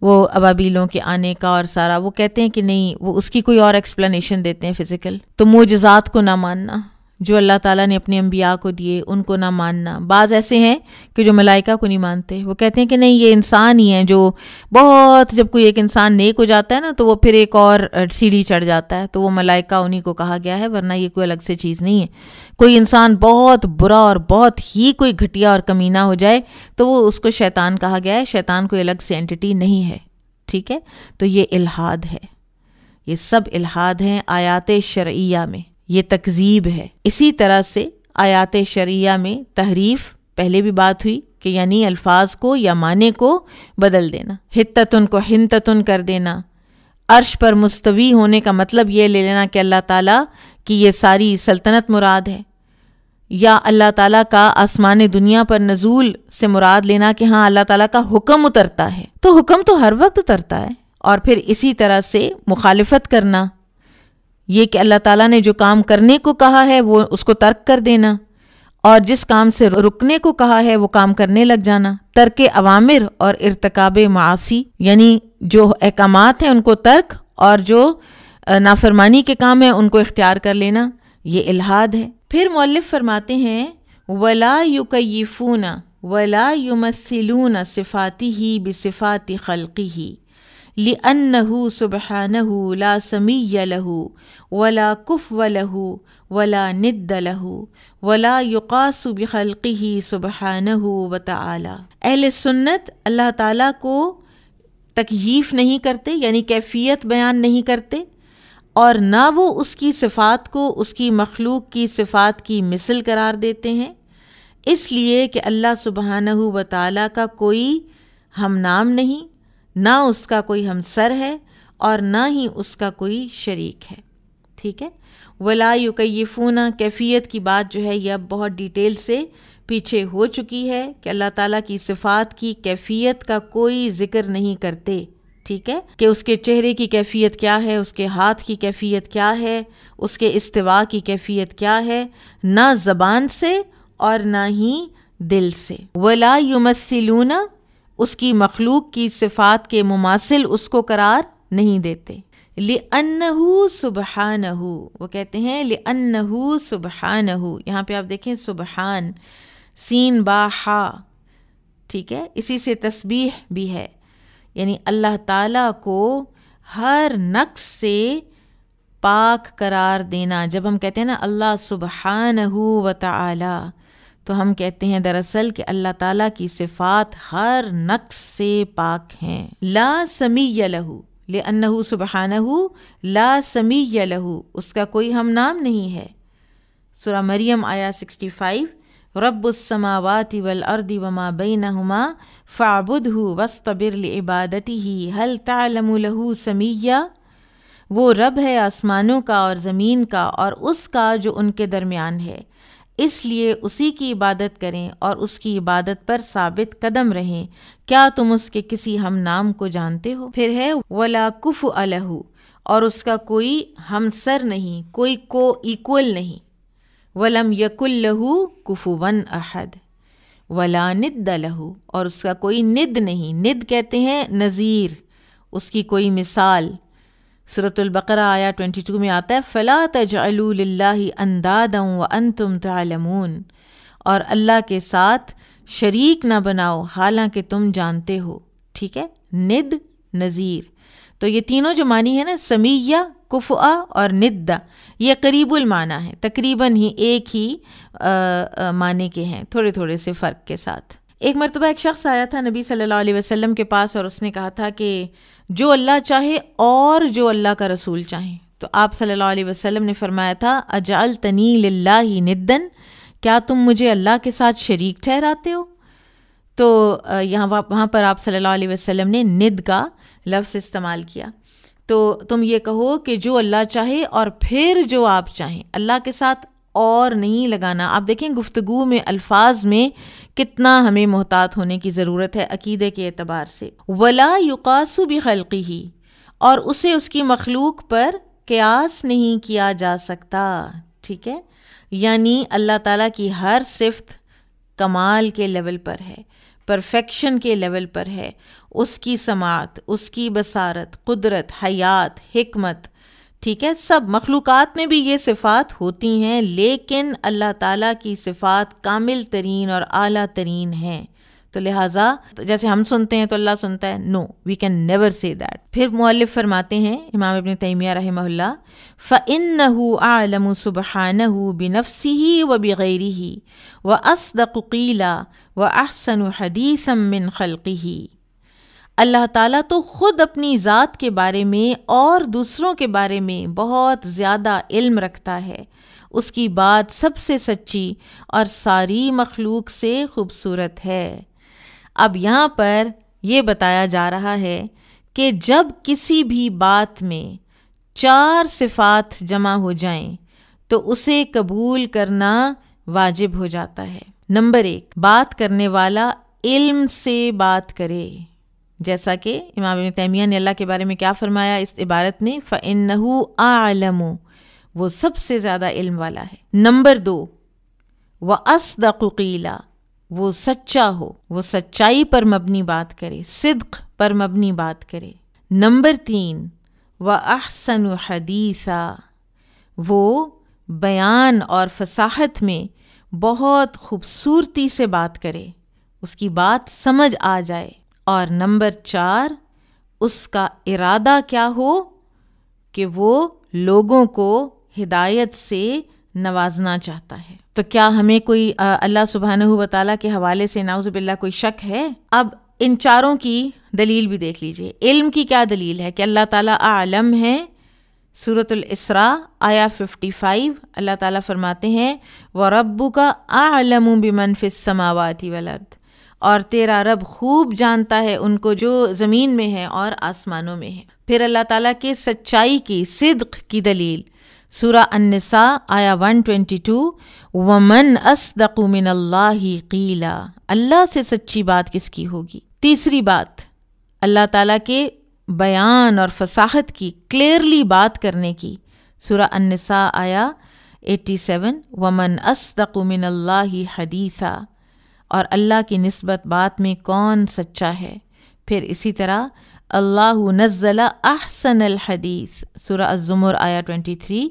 وہ ابابیلوں کے آنے کا اور سارا، وہ کہتے ہیں کہ نہیں، وہ اس کی کوئی اور ایکسپلینیشن دیتے ہیں فزیکل۔ تو معجزات کو نہ ماننا جو اللہ تعالیٰ نے اپنے انبیاء کو دیے، ان کو نہ ماننا۔ بعض ایسے ہیں کہ جو ملائکہ کو نہیں مانتے، وہ کہتے ہیں کہ نہیں، یہ انسان ہی ہیں جو بہت، جب کوئی ایک انسان نیک ہو جاتا ہے نا تو وہ پھر ایک اور سیڑھی چڑھ جاتا ہے، تو وہ ملائکہ انہی کو کہا گیا ہے، ورنہ یہ کوئی الگ سے چیز نہیں ہے۔ کوئی انسان بہت برا اور بہت ہی کوئی گھٹیا اور کمینہ ہو جائے تو وہ اس کو شیطان کہا گیا ہے، شیطان کوئی الگ سے اینٹی نہیں ہے، ٹھیک ہے۔ تو یہ الحاد ہے، یہ سب الحاد ہیں آیات شرعیہ میں، یہ تکذیب ہے۔ اسی طرح سے آیات شرعیہ میں تحریف، پہلے بھی بات ہوئی کہ یعنی الفاظ کو یا معنی کو بدل دینا، حتتن کو حنتتن کر دینا، عرش پر مستوی ہونے کا مطلب یہ لے لینا کہ اللہ تعالیٰ کی یہ ساری سلطنت مراد ہے، یا اللہ تعالیٰ کا آسمان دنیا پر نزول سے مراد لینا کہ ہاں اللہ تعالیٰ کا حکم اترتا ہے، تو حکم تو ہر وقت اترتا ہے۔ اور پھر اسی طرح سے مخالفت کرنا، یہ کہ اللہ تعالیٰ نے جو کام کرنے کو کہا ہے وہ اس کو ترک کر دینا، اور جس کام سے رکنے کو کہا ہے وہ کام کرنے لگ جانا۔ ترک اوامر اور ارتکاب معاصی، یعنی جو احکامات ہیں ان کو ترک، اور جو نافرمانی کے کام ہیں ان کو اختیار کر لینا، یہ الحاد ہے۔ پھر مؤلف فرماتے ہیں ولا یکیفون ولا یمثلون صفاته بصفات خلقه لأنه سبحانه لا سمی له ولا کفو له ولا ند له ولا یقاس بخلقه سبحانه وتعالی۔ اہل سنت اللہ تعالیٰ کو تکییف نہیں کرتے، یعنی کیفیت بیان نہیں کرتے، اور نہ وہ اس کی صفات کو اس کی مخلوق کی صفات کی مثل قرار دیتے ہیں، اس لیے کہ اللہ سبحانہ و تعالیٰ کا کوئی ہم نام نہیں، نہ اس کا کوئی ہمسر ہے اور نہ ہی اس کا کوئی شریک ہے۔ ٹھیک ہے، ولا یکیفون، کیفیت کی بات جو ہے یہ اب بہت ڈیٹیل سے پیچھے ہو چکی ہے کہ اللہ تعالیٰ کی صفات کی کیفیت کا کوئی ذکر نہیں کرتے۔ ٹھیک ہے، کہ اس کے چہرے کی کیفیت کیا ہے، اس کے ہاتھ کی کیفیت کیا ہے، اس کے استوا کی کیفیت کیا ہے، نہ زبان سے اور نہ ہی دل سے۔ ولا یمثلون، اس کی مخلوق کی صفات کے مماثل اس کو قرار نہیں دیتے۔ لِأَنَّهُ سُبْحَانَهُ، وہ کہتے ہیں لِأَنَّهُ سُبْحَانَهُ، یہاں پہ آپ دیکھیں سبحان، سین با ہا، ٹھیک ہے، اسی سے تسبیح بھی ہے، یعنی اللہ تعالیٰ کو ہر نقص سے پاک قرار دینا۔ جب ہم کہتے ہیں نا اللہ سبحانہ و تعالی، تو ہم کہتے ہیں دراصل کہ اللہ تعالیٰ کی صفات ہر نقص سے پاک ہیں۔ لا سمی لہ، لأنہ سبحانہ لا سمی لہ، اس کا کوئی ہم نام نہیں ہے۔ سورہ مریم آیا 65، رب السماوات والارض وما بینہما فاعبدہ واصطبر لعبادتہ ہل تعلم لہ سمیہ، وہ رب ہے آسمانوں کا اور زمین کا اور اس کا جو ان کے درمیان ہے، اس لیے اسی کی عبادت کریں اور اس کی عبادت پر ثابت قدم رہیں، کیا تم اس کے کسی ہم نام کو جانتے ہو؟ پھر ہے ولا کفؤ لہ، اور اس کا کوئی ہمسر نہیں، کوئی کو ایکول نہیں۔ ولم یکن لہ کفوا احد ولا ند لہ، اور اس کا کوئی ند نہیں، ند کہتے ہیں نظیر، اس کی کوئی مثال۔ سورۃ البقرہ آیا 22 میں آتا ہے فَلَا تَجْعَلُوا لِلَّهِ أَنْدَادًا وَأَنْتُمْ تَعْلَمُونَ، اور اللہ کے ساتھ شریک نہ بناؤ حالانکہ تم جانتے ہو۔ ٹھیک ہے، ند، نظیر، تو یہ تینوں جو معنی ہے نا، سمیہ، کفؤ اور ند، یہ قریب المعنی ہے، تقریباً ہی ایک ہی معنی کے ہیں، تھوڑے تھوڑے سے فرق کے ساتھ۔ ایک مرتبہ ایک شخص آیا تھا نبی صلی اللہ علیہ وسلم کے پاس اور اس نے کہا تھا کہ جو اللہ چاہے اور جو اللہ کا رسول چاہیں، تو آپ صلی اللہ علیہ وسلم نے فرمایا تھا اجعلتنی للہ ندن، کیا تم مجھے اللہ کے ساتھ شریک ٹھہراتے ہو؟ تو وہاں پر آپ صلی اللہ علیہ وسلم نے ند کا لفظ استعمال کیا، تو تم یہ کہو کہ جو اللہ چاہے اور پھر جو آپ چاہیں، اللہ کے ساتھ اور نہیں لگانا۔ آپ دیکھیں گفتگو میں الفاظ میں کتنا ہمیں محتاط ہونے کی ضرورت ہے عقیدے کے اعتبار سے۔ ولا یقاس بخلقہ، اور اسے اس کی مخلوق پر قیاس نہیں کیا جا سکتا۔ ٹھیک ہے، یعنی اللہ تعالیٰ کی ہر صفت کمال کے لیول پر ہے، پرفیکشن کے لیول پر ہے، اس کی سماعت، اس کی بصارت، قدرت، حیات، حکمت، ٹھیک ہے، سب مخلوقات میں بھی یہ صفات ہوتی ہیں، لیکن اللہ تعالیٰ کی صفات کامل ترین اور اعلیٰ ترین ہیں، تو لہٰذا جیسے ہم سنتے ہیں تو اللہ سنتا ہے، نو وی کین نیور سے دیٹ۔ پھر مؤلف فرماتے ہیں امام ابن تیمیہ رحمہ اللہ فَإِنَّهُ أَعْلَمُ سُبْحَانَهُ بِنَفْسِهِ وَبِغَيْرِهِ وَأَصْدَقُ قِيلًا وَأَحْسَنُ حَدِيثًا مِّن خَلْقِهِ، اللہ تعالیٰ تو خود اپنی ذات کے بارے میں اور دوسروں کے بارے میں بہت زیادہ علم رکھتا ہے، اس کی بات سب سے سچی اور ساری مخلوق سے خوبصورت ہے۔ اب یہاں پر یہ بتایا جا رہا ہے کہ جب کسی بھی بات میں 4 صفات جمع ہو جائیں تو اسے قبول کرنا واجب ہو جاتا ہے۔ نمبر 1، بات کرنے والا علم سے بات کرے، جیسا کہ امام ابن تیمیہ نے اللہ کے بارے میں کیا فرمایا اس عبارت میں، فَإِنَّهُ أَعْلَمُ، وہ سب سے زیادہ علم والا ہے۔ نمبر 2، وَأَصْدَقُ قِيلًا، وہ سچا ہو، وہ سچائی پر مبنی بات کرے، صدق پر مبنی بات کرے۔ نمبر 3، وَأَحْسَنُ حَدِيثًا، وہ بیان اور فصاحت میں بہت خوبصورتی سے بات کرے، اس کی بات سمجھ آ جائے، اور نمبر 4 اس کا ارادہ کیا ہو کہ وہ لوگوں کو ہدایت سے نوازنا چاہتا ہے۔ تو کیا ہمیں کوئی اللہ سبحانہ و تعالیٰ کے حوالے سے نعوذ باللہ کوئی شک ہے؟ اب ان چاروں کی دلیل بھی دیکھ لیجئے۔ علم کی کیا دلیل ہے کہ اللہ تعالیٰ اعلم ہے۔ سورۃ الاسراء آیا 55 اللہ تعالیٰ فرماتے ہیں وَرَبُّكَ أَعْلَمُ بِمَنْ فِي السَّمَاوَاتِ وَالْأَرْضِ، اور تیرا رب خوب جانتا ہے ان کو جو زمین میں ہے اور آسمانوں میں ہے۔ پھر اللہ تعالیٰ کے سچائی کی، صدق کی دلیل سورہ النساء آیا 122 وَمَنْ أَصْدَقُ مِنَ اللَّهِ قِيلًا، اللہ سے سچی بات کس کی ہوگی۔ تیسری بات اللہ تعالیٰ کے بیان اور فصاحت کی، کلیئرلی بات کرنے کی، سورہ النساء آیا 87 وَمَنْ أَصْدَقُ مِنَ اللَّهِ حَدِيثًا، اور اللہ کی نسبت بات میں کون سچا ہے۔ پھر اسی طرح اللہ نزل احسن الحدیث سورہ الزمر آیا 23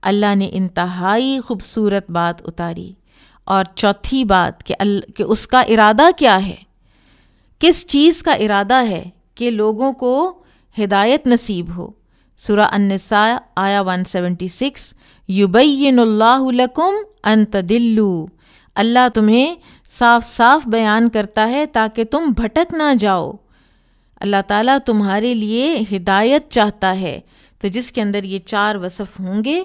اللہ نے انتہائی خوبصورت بات اتاری۔ اور چوتھی بات کہ اس کا ارادہ کیا ہے، کس چیز کا ارادہ ہے کہ لوگوں کو ہدایت نصیب ہو۔ سورہ النساء آیا 176 یبین اللہ لکم ان تضلوا، اللہ تمہیں صاف صاف بیان کرتا ہے تاکہ تم بھٹک نہ جاؤ۔ اللہ تعالیٰ تمہارے لیے ہدایت چاہتا ہے، تو جس کے اندر یہ 4 وصف ہوں گے،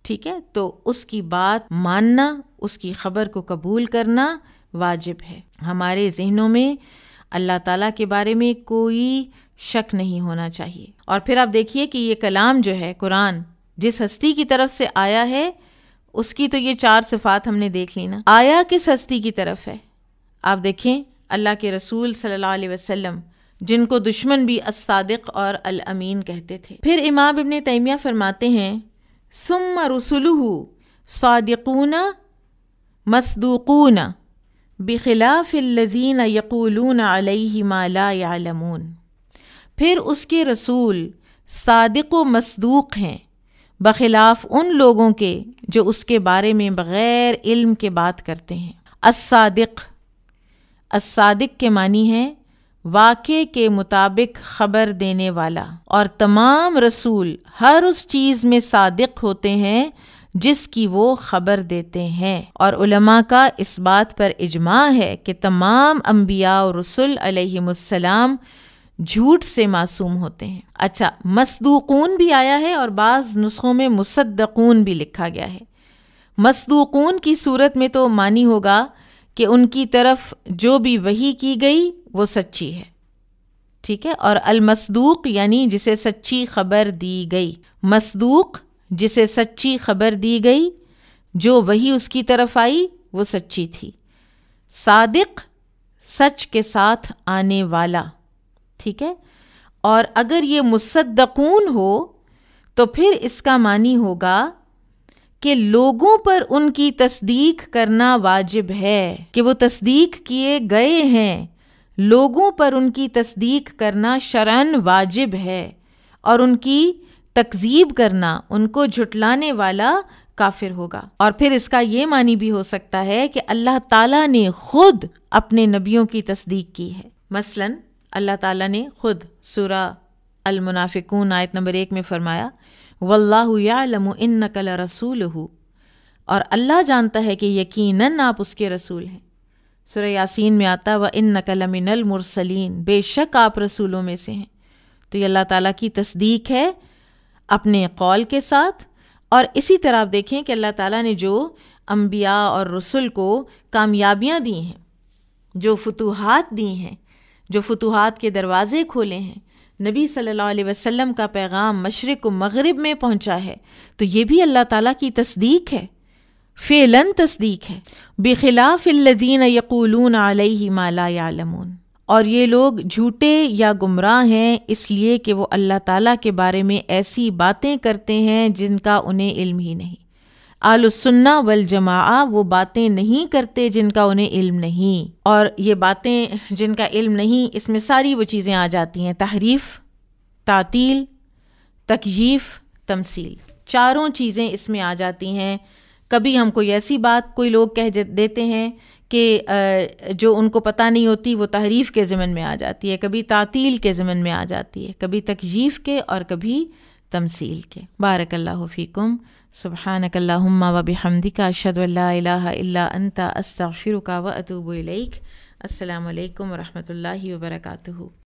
ٹھیک ہے، تو اس کی بات ماننا، اس کی خبر کو قبول کرنا واجب ہے۔ ہمارے ذہنوں میں اللہ تعالیٰ کے بارے میں کوئی شک نہیں ہونا چاہیے۔ اور پھر آپ دیکھیے کہ یہ کلام جو ہے قرآن جس ہستی کی طرف سے آیا ہے اس کی تو یہ 4 صفات ہم نے دیکھ لی نا۔ آیا کس ہستی کی طرف ہے؟ آپ دیکھیں اللہ کے رسول صلی اللہ علیہ وسلم، جن کو دشمن بھی الصادق اور الامین کہتے تھے۔ پھر امام ابن تیمیہ فرماتے ہیں ثم رسلہ صادقون مصدوقون بخلاف الذین یقولون علیہ ما لا یعلمون، پھر اس کے رسول صادق و مصدوق ہیں بخلاف ان لوگوں کے جو اس کے بارے میں بغیر علم کے بات کرتے ہیں۔ الصادق کے معنی ہے واقعے کے مطابق خبر دینے والا، اور تمام رسول ہر اس چیز میں صادق ہوتے ہیں جس کی وہ خبر دیتے ہیں۔ اور علماء کا اس بات پر اجماع ہے کہ تمام انبیاء و رسل علیہم السلام جھوٹ سے معصوم ہوتے ہیں۔ اچھا، مصدوقون بھی آیا ہے اور بعض نسخوں میں مصدقون بھی لکھا گیا ہے۔ مصدوقون کی صورت میں تو معنی ہوگا کہ ان کی طرف جو بھی وحی کی گئی وہ سچی ہے، ٹھیک ہے، اور المصدوق یعنی جسے سچی خبر دی گئی۔ مصدوق جسے سچی خبر دی گئی، جو وحی اس کی طرف آئی وہ سچی تھی۔ صادق سچ کے ساتھ آنے والا، ٹھیک ہے۔ اور اگر یہ مصدقون ہو تو پھر اس کا معنی ہوگا کہ لوگوں پر ان کی تصدیق کرنا واجب ہے، کہ وہ تصدیق کیے گئے ہیں، لوگوں پر ان کی تصدیق کرنا شرعاً واجب ہے، اور ان کی تکذیب کرنا، ان کو جھٹلانے والا کافر ہوگا۔ اور پھر اس کا یہ معنی بھی ہو سکتا ہے کہ اللہ تعالیٰ نے خود اپنے نبیوں کی تصدیق کی ہے۔ مثلاً اللہ تعالیٰ نے خود سورہ المنافقون آیت نمبر 1 میں فرمایا واللہ یعلم انک لرسولہ، اور اللہ جانتا ہے کہ یقیناً آپ اس کے رسول ہیں۔ سورہ یاسین میں آتا وَإِنَّكَ لَمِنَ الْمُرْسَلِينَ، بے شک آپ رسولوں میں سے ہیں۔ تو یہ اللہ تعالیٰ کی تصدیق ہے اپنے قول کے ساتھ۔ اور اسی طرح آپ دیکھیں کہ اللہ تعالیٰ نے جو انبیاء اور رسل کو کامیابیاں دی ہیں، جو فتوحات دی ہیں، جو فتوحات کے دروازے کھولے ہیں، نبی صلی اللہ علیہ وسلم کا پیغام مشرق و مغرب میں پہنچا ہے، تو یہ بھی اللہ تعالیٰ کی تصدیق ہے، فعلاً تصدیق ہے۔ بخلاف الذین یقولون علیہ ما لا یعلمون، اور یہ لوگ جھوٹے یا گمراہ ہیں اس لیے کہ وہ اللہ تعالیٰ کے بارے میں ایسی باتیں کرتے ہیں جن کا انہیں علم ہی نہیں۔ اہل السنہ والجماعہ وہ باتیں نہیں کرتے جن کا انہیں علم نہیں، اور یہ باتیں جن کا علم نہیں، اس میں ساری وہ چیزیں آ جاتی ہیں، تحریف، تعطیل، تکییف، تمثیل، چاروں چیزیں اس میں آ جاتی ہیں۔ کبھی ہم کوئی ایسی بات کوئی لوگ کہہ دیتے ہیں کہ جو ان کو پتہ نہیں ہوتی، وہ تحریف کے ضمن میں آ جاتی ہے، کبھی تعطیل کے ضمن میں آ جاتی ہے، کبھی تکییف کے اور کبھی تمثیل کے۔ بارک اللہ فیکم، سبحانک اللہم و بحمدک، اشہد ان لا الہ الا انت، استغفرک و اتوب الیک۔ السلام علیکم ورحمۃ اللہ وبرکاتہ۔